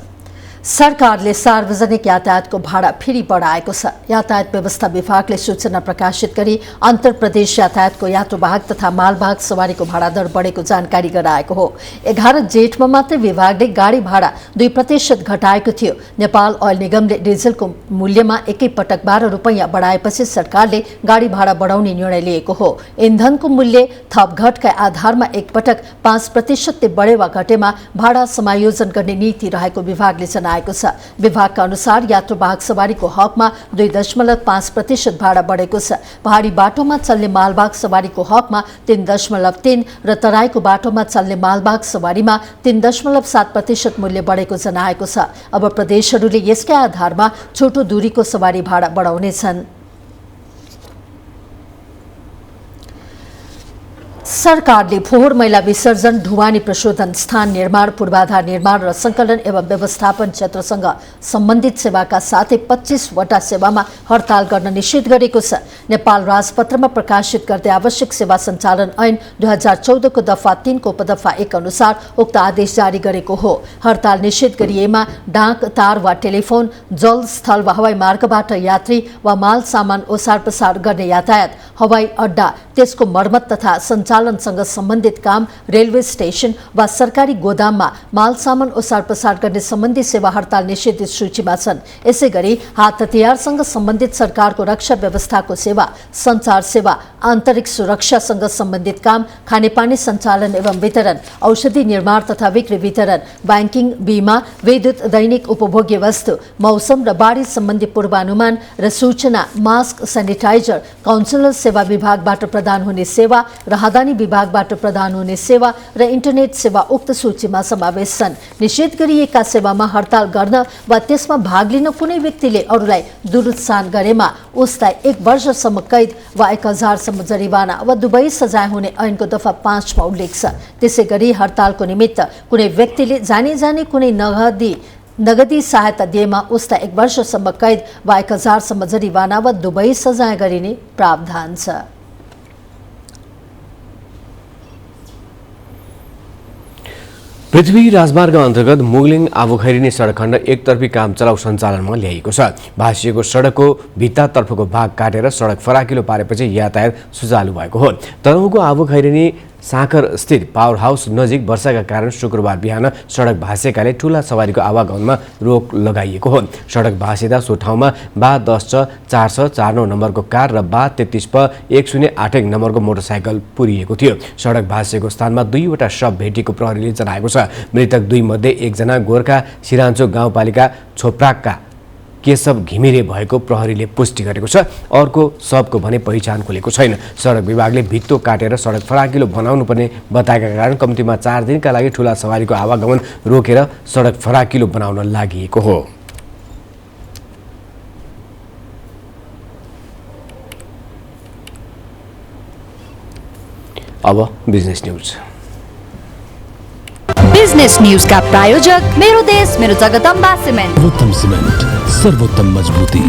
सरकारले सार्वजनिक यातायातको भाडा फेरि बढाएको छ। यातायात व्यवस्था विभागले सूचना प्रकाशित गरी अन्तर प्रदेश यातायातको यात्रुवाहक तथा मालवाहक सवारीको भाडा दर बढेको जानकारी गराएको हो। 11 जेठमा मात्रै विभागले गाडी भाडा 2% घटाएको थियो। नेपाल ओइल निगमले डिजलको मूल्यमा एकैपटक 12 रुपैयाँ बढाएपछि सरकारले गाडी भाडा बढाउने निर्णय लिएको हो। इन्धनको मूल्य थप घटका आधारमा एकपटक 5% बढे वा घटेमा भाडा समायोजन गर्ने नीति रहेको विभागले जनाएको छ। विभागका अनुसार यात्रुवाहक सवारीको हकमा 2.5% भाडा बढेको छ। पहाडी बाटोमा चल्ने मालवाहक सवारीको हकमा 3.3 र तराईको बाटोमा चल्ने मालवाहक सवारीमा 3.7% मूल्य बढेको जनाएको छ। अब प्रदेशहरूले यसकै आधारमा छोटो दूरीको सवारी भाडा बढाउनेछन्। सरकारले फोहोर मैला विसर्जन, ढुवानी प्रशोधन, स्थान निर्माण, पूर्वाधार निर्माण र संकलन एवं व्यवस्थापन क्षेत्रसँग सम्बन्धित सेवाका साथै 25 वटा सेवामा हडताल गर्न निषेध गरेको छ। नेपाल राजपत्रमा प्रकाशित गर्दै आवश्यक सेवा सञ्चालन ऐन 2014 को दफा 3 को उपदफा 1 अनुसार उक्त आदेश जारी गरेको हो। हडताल निषेध गरिएमा डाक, तार वा टेलिफोन, जल, स्थल वा हवाई मार्गबाट यात्री वा माल सामान ओसार पसार गर्ने यातायात, हवाई अड्डा, त्यसको मर्मत तथा सञ्चालनसँग सम्बन्धित काम, रेलवे स्टेशन वा सरकारी गोदाममा माल सामान ओसार पसार गर्ने सम्बन्धी सेवा हडताल निषेधित सूचीमा छन्। यसैगरी हात हतियारसँग सम्बन्धित सरकारको रक्षा व्यवस्थाको सेवा, सञ्चार सेवा, आन्तरिक सुरक्षासँग सम्बन्धित काम, खानेपानी सञ्चालन एवं वितरण, औषधि निर्माण तथा बिक्री वितरण, ब्याङ्किङ, बिमा, विद्युत, दैनिक उपभोग्य वस्तु, मौसम र बाढी सम्बन्धी पूर्वानुमान र सूचना, मास्क, सेनिटाइजर, काउन्सिलर सेवा विभागबाट प्रदान हुने सेवा, राहदानी विभागबाट प्रदान हुने सेवा र इन्टरनेट सेवा उक्त सूचीमा समावेश छन्। निषेध गरिएका सेवामा हडताल गर्न वा त्यसमा भाग लिन कुनै व्यक्तिले अरूलाई दुरुत्साहन गरेमा उसलाई 1 वर्षसम्म कैद वा 1000 सम्म जरिवाना वा दुवै सजाय हुने ऐनको दफा 5 मा उल्लेख छ। त्यसैगरी हडतालको निमित्त कुनै व्यक्तिले जानी कुनै नगदी नगदी सहायता दिएमा उसलाई 1 वर्षसम्म कैद वा 1000सम्म जरिवाना वा दुवै सजाय गरिने प्रावधान छ। पृथ्वी राजमार्ग अन्तर्गत मुगलिङ आबुखैरिनी सडक खण्ड एकतर्फी काम चलाउ सञ्चालनमा ल्याइएको छ। भाँसिएको सडकको भित्तातर्फको भाग काटेर सडक फराकिलो पारेपछि यातायात सुचालु भएको हो। तनहुँको आबुखैरिनी साँखर स्थित पावर हाउस नजिक वर्षाका कारण शुक्रबार बिहान सडक भाँसेकाले ठूला सवारीको आवागमनमा रोक लगाइएको हो। सडक भाँसिँदा सो ठाउँमा बा 10/449 नम्बरको कार र बा 33/1081 नम्बरको मोटरसाइकल पुरिएको थियो। सडक भाँसेको स्थानमा 2वटा शव भेटिएको प्रहरीले जनाएको छ। मृतक 2 मध्ये एकजना गोर्खा सिराञ्चो गाउँपालिका छोप्राकका केशव घिमिरे भएको प्रहरीले पुष्टि गरेको छ। अर्को शवको भने पहिचान खुलेको छैन। सडक विभागले भित्तो काटेर सडक फराकिलो बनाउनु पर्ने बताएका कारण कम्तीमा 4 दिनका लागि ठूला सवारीको आवागमन रोकेर सडक फराकिलो बनाउन लागि हो। अब बिजनेस न्यूज। बिजनेस न्यूज का प्रायोजक मेरो देश मेरो जगदम्बा सिमेन्ट। सर्वोत्तम सिमेन्ट, सर्वोत्तम मजबुती।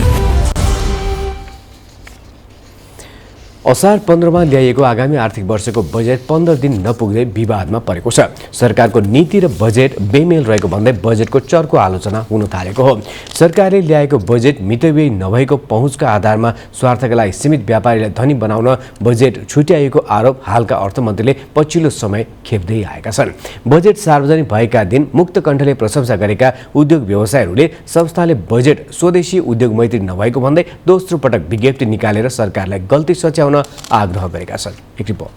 असार 15मा ल्याइएको आगामी आर्थिक वर्षको बजेट 15 दिन नपुग्दै विवादमा परेको छ। सरकारको नीति र बजेट बेमेल रहेको भन्दै बजेटको चर्को आलोचना हुन थालेको हो। सरकारले ल्याएको बजेट मितव्ययी नभएको पहुँचका आधारमा स्वार्थका लागि सीमित व्यापारीलाई धनी बनाउन बजेट छुट्याइएको आरोप हालका अर्थमन्त्रीले पछिल्लो समय खेप्दै आएका छन्। बजेट सार्वजनिक भएका दिन मुक्त कण्ठले प्रशंसा गरेका उद्योग व्यवसायीहरूले संस्थाले बजेट स्वदेशी उद्योग मैत्री नभएको भन्दै दोस्रो पटक विज्ञप्ति निकालेर सरकारलाई गल्ती सच्याउन आग्रह गरेका छन्। एक रिपोर्ट।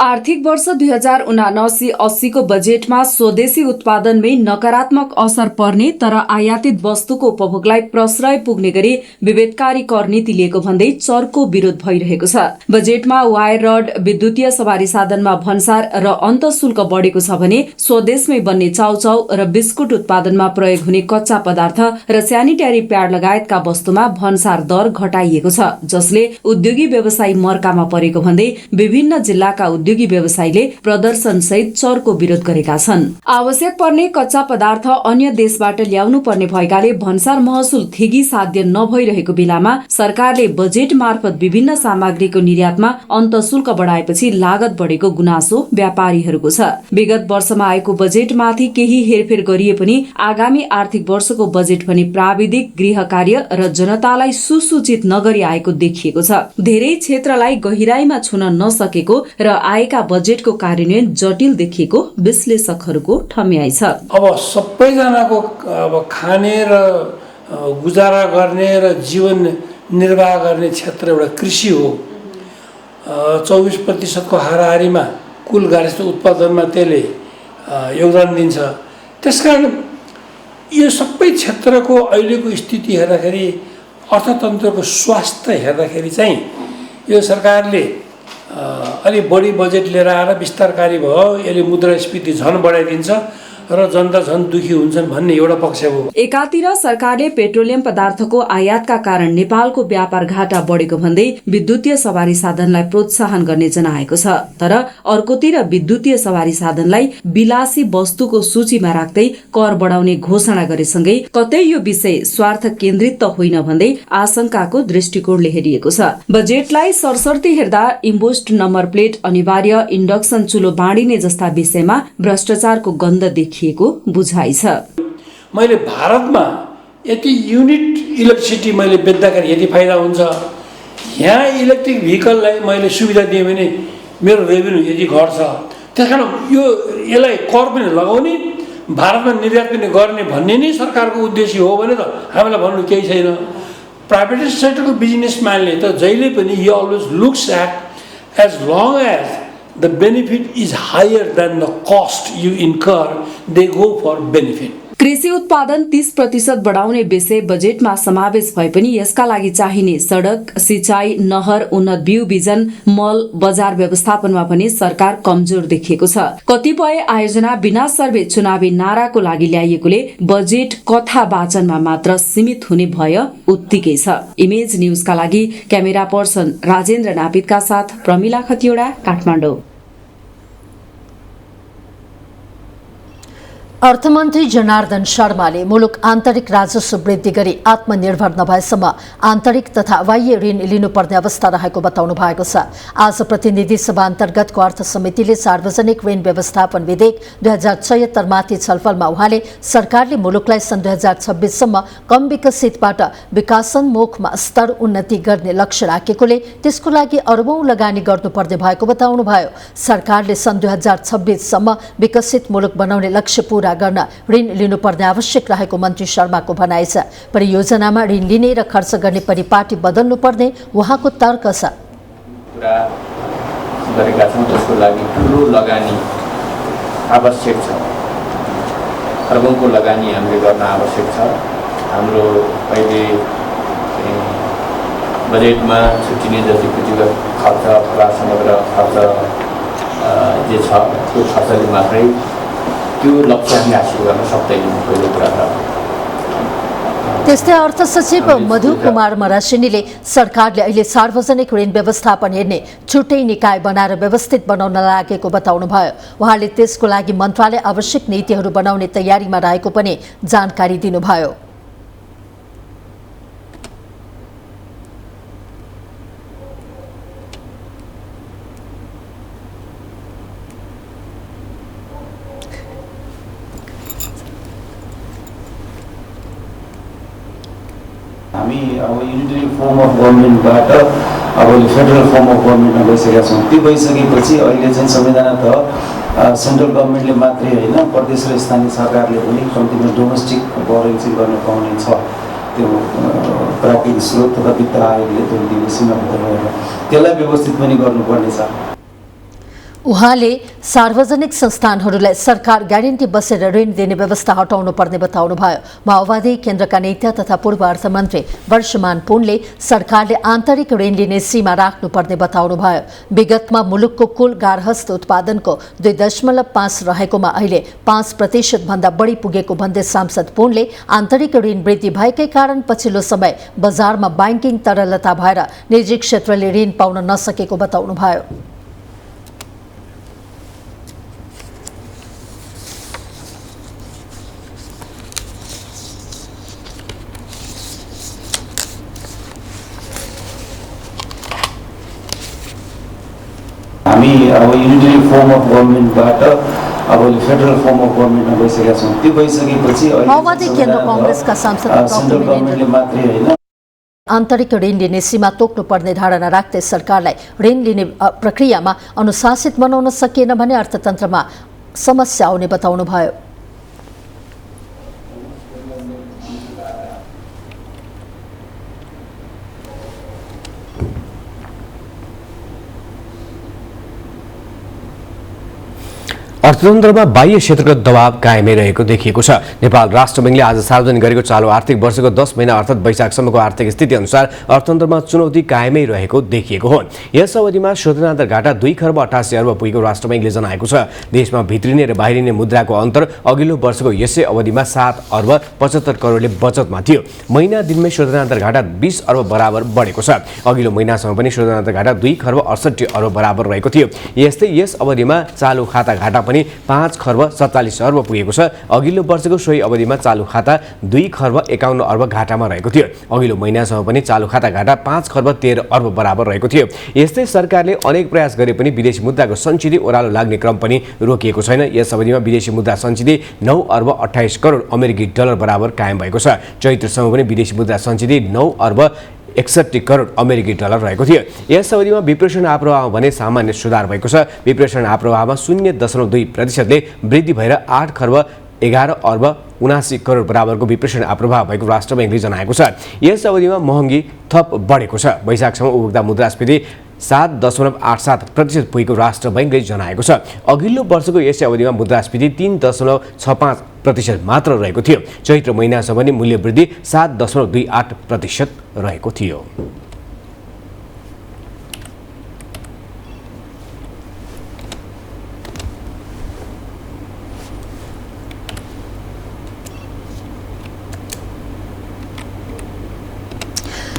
आर्थिक वर्ष 2079-80 को बजेटमा स्वदेशी उत्पादनमै नकारात्मक असर पर्ने तर आयातित वस्तुको उपभोगलाई प्रश्रय पुग्ने गरी विभेदकारी कर नीति लिएको भन्दै चर्को विरोध भइरहेको छ। बजेटमा वायर रड, विद्युतीय सवारी साधनमा भन्सार र अन्तशुल्क बढेको छ भने स्वदेशमै बन्ने चाउचाउ र बिस्कुट उत्पादनमा प्रयोग हुने कच्चा पदार्थ र स्यानिटरी प्याड लगायतका वस्तुमा भन्सार दर घटाइएको छ, जसले उद्योगी व्यवसायी मर्कामा परेको भन्दै विभिन्न जिल्लाका उद्योगी व्यवसायीले प्रदर्शन सहित चर्को विरोध गरेका छन्। आवश्यक पर्ने कच्चा पदार्थ अन्य देशबाट ल्याउनु पर्ने भएकाले भन्सार महसुल थेगी साध्य नभइरहेको बेलामा सरकारले बजेट मार्फत विभिन्न सामग्रीको निर्यातमा अन्तशुल्क बढाएपछि लागत बढेको गुनासो व्यापारीहरूको छ। विगत वर्षमा आएको बजेटमाथि केही हेरफेर गरिए पनि आगामी आर्थिक वर्षको बजेट भने प्राविधिक, गृह कार्य र जनतालाई सुसूचित नगरी आएको देखिएको छ। धेरै क्षेत्रलाई गहिराईमा छुन नसकेको र आएका बजेटको कार्यान्वयन जटिल देखिएको विश्लेषकहरूको ठम्याइ छ। अब सबैजनाको खाने र गुजारा गर्ने र जीवन निर्वाह गर्ने क्षेत्र एउटा कृषि हो। 24% हाराहारीमा कुल गार्हस्थ्य उत्पादनमा त्यसले योगदान दिन्छ। त्यसकारण यो सबै क्षेत्रको अहिलेको स्थिति हेर्दाखेरि, अर्थतन्त्रको स्वास्थ्य हेर्दाखेरि चाहिँ यो सरकारले अलि बढी बजेट लिएर आएर विस्तारकारी भयो, यसले मुद्रास्फीति झन बढाइदिन्छ र जनता झन दुखी हुन्छन् भन्ने एउटा पक्ष हो। एकातिर सरकारले पेट्रोलियम पदार्थको आयातका कारण नेपालको व्यापार घाटा बढेको भन्दै विद्युतीय सवारी साधनलाई प्रोत्साहन गर्ने जनाएको छ, तर अर्कोतिर विद्युतीय सवारी साधनलाई विलासी वस्तुको सूचीमा राख्दै कर बढाउने घोषणा गरेसँगै कतै यो विषय स्वार्थ केन्द्रित त होइन भन्दै आशंकाको दृष्टिकोणले हेरिएको छ। बजेटलाई सरसर्ती हेर्दा इम्पोस्ट नम्बर प्लेट अनिवार्य, इन्डक्सन चुलो बाँडिने जस्ता विषयमा भ्रष्टाचारको गन्ध देखिएको बुझाइ छ। मैले भारतमा यति युनिट इलेक्ट्रिसिटी मैले बेच्दाखेरि यति फाइदा हुन्छ, यहाँ इलेक्ट्रिक भेहिकललाई मैले सुविधा दिएँ भने मेरो रेभेन्यू यति घट्छ, त्यसकारण यसलाई कर पनि लगाउने, भारतमा निर्यात पनि गर्ने भन्ने नै सरकारको उद्देश्य हो भने त हामीलाई भन्नु केही छैन। प्राइभेट सेक्टरको बिजनेसम्यानले त जहिले पनि ही always looks at as long as the benefit is higher than the cost you incur, they go for benefit. कृषि उत्पादन 30% बढाउने विषय बजेटमा समावेश भए पनि यसका लागि चाहिने सडक, सिंचाई, नहर, उन्नत बिउ बिजन, मल, बजार व्यवस्थापनमा पनि सरकार कमजोर देखिएको छ। कतिपय आयोजना बिना सर्वे चुनावी नाराको लागि ल्याइएकोले बजेट कथा वाचनमा मात्र सीमित हुने भय उत्तिकै छ। इमेज न्यूजका लागि क्यामेरा पर्सन राजेन्द्र नापितका साथ प्रमिला खतिवडा, काठमाडौँ। अर्थमन्त्री जनार्दन शर्माले मुलुक आन्तरिक राजस्व वृद्धि गरी आत्मनिर्भर नभएसम्म आन्तरिक तथा बाह्य ऋण लिनुपर्ने अवस्था रहेको बताउनु भएको छ। आज प्रतिनिधि सभा अन्तर्गतको अर्थ समितिले सार्वजनिक ऋण व्यवस्थापन विधेयक 2076 माथि छलफलमा उहाँले सरकारले मुलुकलाई सन् 2026 सम्म कम विकसितबाट विकासोन्मुखमा स्तर उन्नति गर्ने लक्ष्य राखेकोले त्यसको लागि अरबौं लगानी गर्नुपर्ने भएको बताउनुभयो। सरकारले सन् 2026 सम्म विकसित मुलुक बनाउने लक्ष्य पूरा गर्न ऋण लिनुपर्ने आवश्यक रहेको मन्त्री शर्माको भनाइ छ। परियोजनामा ऋण लिने र खर्च गर्ने परिपाटी बदल्नुपर्ने उहाँको तर्क छ। कुरा गरेका छौँ, त्यसको लागि ठुलो लगानी आवश्यक छ। अर्बौंको लगानी हामीले गर्न आवश्यक छ। हाम्रो अहिले बजेटमा छुट्टिने जति पुँजीगत खर्च अथवा समग्र खर्च जे छ त्यो खर्चले मात्रै त्यो लक्ष्य हामी हासिल गर्न सक्दैनौँ। पहिलो कुरा त त्यस्तै अर्थ सचिव मधु कुमार मरासिनीले सरकारले अहिले सार्वजनिक ऋण व्यवस्थापन हेर्ने छुट्टै निकाय बनाएर व्यवस्थित बनाउन लागेको बताउनुभयो। उहाँले त्यसको लागि मन्त्रालय आवश्यक नीतिहरू बनाउने तयारीमा रहेको पनि जानकारी दिनुभयो। हामी अब युनिटरी फर्म अफ गभर्मेन्टबाट अब फेडरल फर्म अफ गभर्मेन्टमा गइसकेका छौँ। त्यो गइसकेपछि अहिले चाहिँ संविधानतः सेन्ट्रल गभर्मेन्टले मात्रै होइन, प्रदेश र स्थानीय सरकारले पनि कम्तीमा डोमेस्टिक बोरोइङ चाहिँ गर्न पाउने छ। त्यो प्राकृतिक स्रोत तथा वित्त आयोगले त्यो दिने सीमाबद्ध गरेर त्यसलाई व्यवस्थित पनि गर्नुपर्ने छ। उहाँले सार्वजनिक संस्थानहरूलाई सरकार ग्यारेन्टी बसेर ऋण दिने व्यवस्था हटाउनु पर्ने बताउनुभयो। माओवादी केन्द्रका नेता तथा पूर्व अर्थमन्त्री वर्षमान पुनले सरकारले आन्तरिक ऋण लिने सीमा राख्नुपर्ने बताउनुभयो। विगतमा मुलुकको कुल गार्हस्थ उत्पादनको 2.5 रहेकोमा अहिले 5% भन्दा बढी पुगेको भन्दै सांसद पुनले आन्तरिक ऋण वृद्धि भएकै कारण पछिल्लो समय बजारमा ब्याङ्किङ तरलता भएर निजी क्षेत्रले ऋण पाउन नसकेको बताउनुभयो। हामी अब युनिटरी फर्म अफ गभर्मेन्टबाट अब फेडरल फर्म अफ गभर्मेन्टमा गइसकेका छौँ। त्यो गइसकेपछि माओवादी केन्द्र कांग्रेसका सांसद सेन्ट्रल गभर्मेन्टले मात्रै होइन, आन्तरिक ऋण लिने सीमा तोक्नुपर्ने धारणा राख्दै सरकारलाई ऋण लिने प्रक्रियामा अनुशासित बनाउन सकिएन भने अर्थतन्त्रमा समस्या आउने बताउनुभयो। अर्थतन्त्रमा बाह्य क्षेत्रको दबाव कायमै रहेको देखिएको छ। नेपाल राष्ट्र बैंकले आज सार्वजनिक गरेको चालु आर्थिक वर्षको 10 महिना अर्थात् वैशाखसम्मको आर्थिक स्थिति अनुसार अर्थतन्त्रमा चुनौती कायमै रहेको देखिएको हो। यस अवधिमा शोधनान्तर घाटा 2 खर्ब 88 अर्ब पुगेको राष्ट्र बैंकले जनाएको छ। देशमा भित्रिने र बाहिरिने मुद्राको अन्तर अघिल्लो वर्षको यसै अवधिमा 7 अर्ब 75 करोडले बचतमा थियो। महिना दिनमै शोधनान्तर घाटा 20 अर्ब बराबर बढेको छ। अघिल्लो महिनासम्म पनि शोधनान्तर घाटा 2 खर्ब 68 अर्ब बराबर रहेको थियो। यस्तै यस अवधिमा चालु खाता घाटा पनि 5 खर्ब 47 अर्ब पुगेको छ। अघिल्लो वर्षको सोही अवधिमा चालु खाता 2 खर्ब 51 अर्ब घाटामा रहेको थियो। अघिल्लो महिनासम्म पनि चालु खाता घाटा 5 खर्ब 13 अर्ब बराबर रहेको थियो। यस्तै सरकारले अनेक प्रयास गरे पनि विदेशी मुद्राको सञ्चिति ओह्रालो लाग्ने क्रम पनि रोकिएको छैन। यस अवधिमा विदेशी मुद्रा सञ्चिति 9 अर्ब 28 करोड अमेरिकी डलर बराबर कायम भएको छ। चैत्रसम्म पनि विदेशी मुद्रा सञ्चिति 9 अर्ब 61 करोड अमेरिकी डलर रहेको थियो। यस अवधिमा विप्रेषण आप्रवाहमा भने सामान्य सुधार भएको छ। विप्रेषण आप्रवाहमा 0.2%ले वृद्धि भएर 8 खर्ब 11 अर्ब 79 करोड बराबरको विप्रेषण आप्रवाह भएको राष्ट्र बैंकले जनाएको छ। यस अवधिमा महँगी थप बढेको छ। वैशाखसम्म उपभोक्ता मुद्रास्फीति 7.87% पुगेको राष्ट्र बैंकले जनाएको छ। अघिल्लो वर्षको यसै अवधिमा मुद्रास्फीति 3.65% प्रतिशत मात्र रहेको थियो। चैत्र महिनासम्म पनि मूल्य वृद्धि 7.28% रहेको थियो।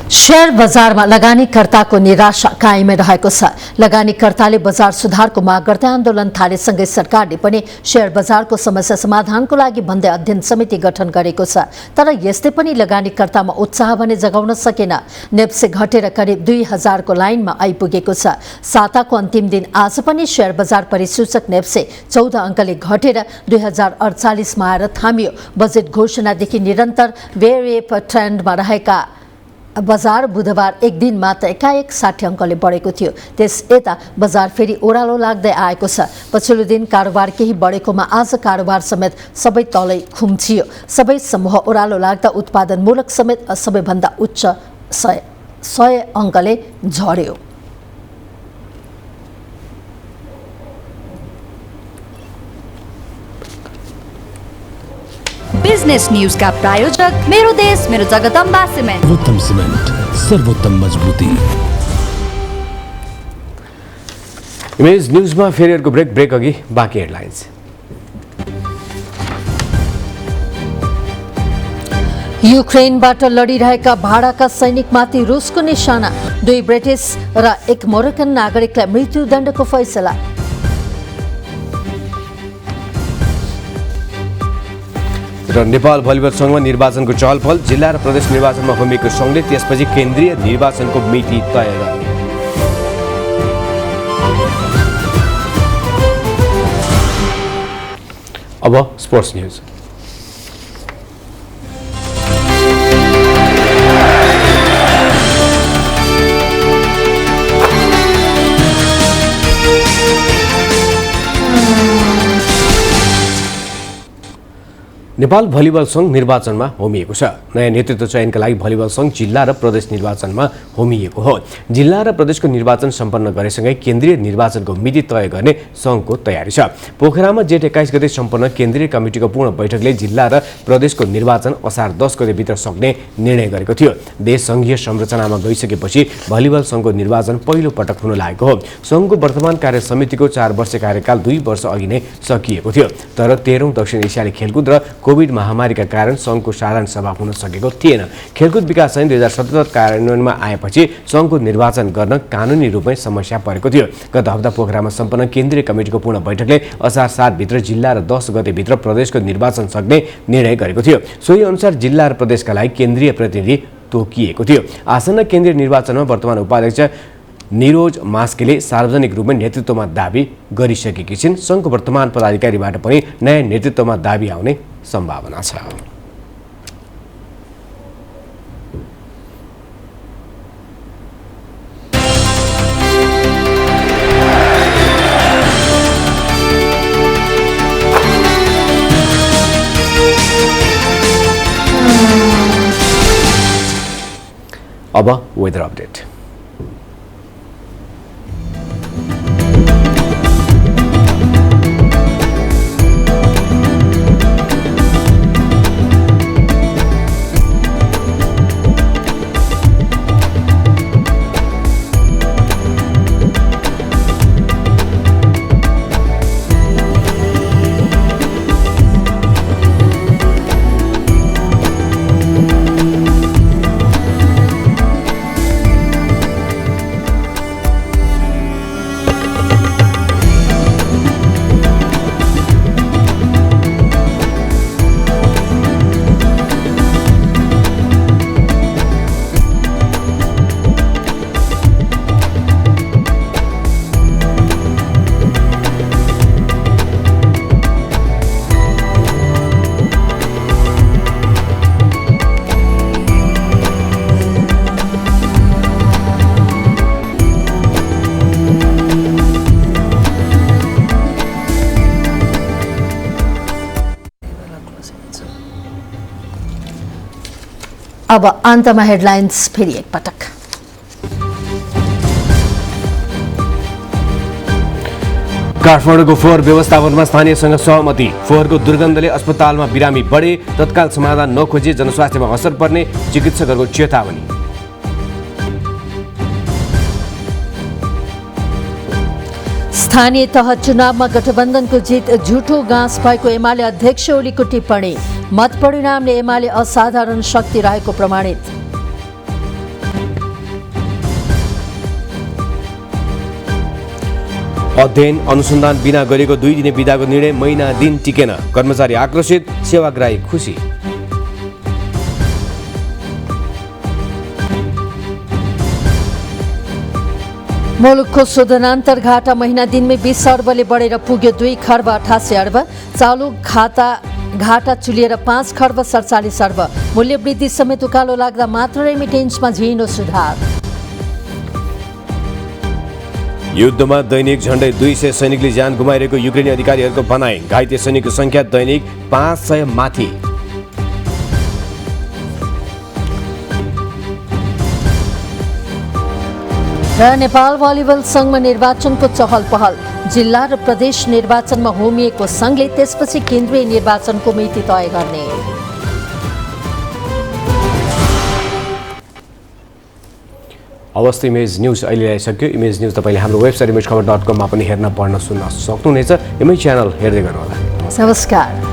शेयर बजारमा लगानीकर्ताको निराशा कायमै रहेको छ। लगानीकर्ताले बजार सुधारको माग गर्दै आन्दोलन थालेसँगै सरकारले पनि शेयर बजारको समस्या समाधानको लागि भन्दै अध्ययन समिति गठन गरेको छ। तर यस्तै पनि लगानीकर्तामा उत्साह भने जगाउन सकेन। नेप्से घटेर करिब 2000 को लाइनमा आइपुगेको छ। साताको अन्तिम दिन आज पनि शेयर बजार परिसूचक नेप्से 14 अङ्कले घटेर 2048 मा आएर थामियो। बजेट घोषणादेखि निरन्तर बेरिएप ट्रेन्डमा रहेका बजार बुधबार एक दिन मात्र एकाएक 60 अङ्कले बढेको थियो। त्यस यता बजार फेरि ओह्रालो लाग्दै आएको छ। पछिल्लो दिन कारोबार केही बढेकोमा आज कारोबार समेत सबै तलै खुम्चियो। सबै समूह ओह्रालो लाग्दा उत्पादनमूलक समेत सबैभन्दा उच्च 100 अङ्कले झर्यो। बिजनेस न्यूज का प्रायोजक मेरो देश मेरो जगदम्बा सिमेन्ट। सर्वोत्तम सीमेंट, सर्वोत्तम मजबूती। इमेज न्यूजमा फेरि अर्को ब्रेक अघि बाँकी हेडलाइन्स। युक्रेनबाट लडिरहेका भाडाका सैनिकमाथि रुसको निशाना। 2 ब्रिटिश र 1 मोरक्कन नागरिकलाई मृत्युदण्डको फैसला। र नेपाल भलिबल सङ्घमा निर्वाचनको चहलपहल। जिल्ला र प्रदेश निर्वाचनमा होमिएको सङ्घले त्यसपछि केन्द्रीय निर्वाचनको मिति तय गर्ने। अब स्पोर्ट्स न्यूज। नेपाल भलिबल सङ्घ निर्वाचनमा होमिएको छ। नयाँ नेतृत्व चयनका लागि भलिबल सङ्घ जिल्ला र प्रदेश निर्वाचनमा होमिएको हो। जिल्ला र प्रदेशको निर्वाचन सम्पन्न गरेसँगै केन्द्रीय निर्वाचनको मिति तय गर्ने सङ्घको तयारी छ। पोखरामा जेठ 21 गते सम्पन्न केन्द्रीय कमिटिको पूर्ण बैठकले जिल्ला र प्रदेशको निर्वाचन असार 10 गतेभित्र सक्ने निर्णय गरेको थियो। देश सङ्घीय संरचनामा गइसकेपछि भलिबल सङ्घको निर्वाचन पहिलो पटक हुन लागेको हो। सङ्घको वर्तमान कार्य समितिको 4 वर्ष कार्यकाल 2 वर्ष अघि नै सकिएको थियो। तर 13औं दक्षिण एसियाली खेलकुद र कोभिड महामारीका कारण सङ्घको साधारण सभा हुन सकेको थिएन। खेलकुद विकास ऐन 2077 कार्यान्वयनमा आएपछि सङ्घको निर्वाचन गर्न कानुनी रूपमै समस्या परेको थियो। गत हप्ता पोखरामा सम्पन्न केन्द्रीय कमिटिको पूर्ण बैठकले असार 7 भित्र जिल्ला र 10 गतेभित्र प्रदेशको निर्वाचन सक्ने निर्णय गरेको थियो। सोही अनुसार जिल्ला र प्रदेशका लागि केन्द्रीय प्रतिनिधि तोकिएको थियो। आसन्न केन्द्रीय निर्वाचनमा वर्तमान उपाध्यक्ष निरोज मास्केले सार्वजनिक रूपमा नेतृत्वमा दाबी गरिसकेकी छिन्। सङ्घको वर्तमान पदाधिकारीबाट पनि नयाँ नेतृत्वमा दाबी आउने सम्भावना छ। अब वेदर अपडेट। अब अन्तमा हेडलाइन्स फेरि एकपटक। काठमाडौँको फोहोर व्यवस्थापनमा स्थानीयसँग सहमति। फोहोरको दुर्गन्धले अस्पतालमा बिरामी बढे, तत्काल समाधान नखोजे जनस्वास्थ्यमा असर पर्ने चिकित्सकहरूको चेतावनी। स्थानीय तह चुनावमा गठबन्धनको जित झुटो गाँस भएको एमाले अध्यक्ष ओलीको टिप्पणी। मत परिणामले एमाले असाधारण शक्ति रहेको प्रमाणित। अध्ययन अनुसन्धान बिना गरेको 2 दिने बिदाको निर्णय महिना दिन टिकेन। कर्मचारी आक्रोशित, सेवाग्राही खुसी। मुलुकको शोधनान्तर घाटा महिना दिनमै 20 अर्बले बढेर पुग्यो 2 खर्ब 88 अर्ब। चालु घाटा चुलिएर 5 खर्ब 47 अर्ब। मूल्य वृद्धि समेत उकालो लाग्दा मात्र रेमिटेन्समा झिनो सुधार। युद्धमा दैनिक झण्डै 200 सैनिकले ज्यान गुमाइरहेको युक्रेनी अधिकारीहरूको भनाइ। घाइते सैनिकको संख्या दैनिक 500 माथि। र नेपाल भलिबल संघमा निर्वाचनको चहल पहल। जिल्ला र प्रदेश निर्वाचनमा होमिएको संघले त्यसपछि केन्द्रीय निर्वाचनको मिति तय गर्ने। अवस्था इमेज न्यूज अहिले आइसक्यो। इमेज न्यूज तपाईँले हाम्रो वेबसाइट imagekhabar.com मा पनि हेर्न पढ्न सुन्न सक्नुहुनेछ। इमेज च्यानल हेर्दै गर्नुहोला। नमस्कार।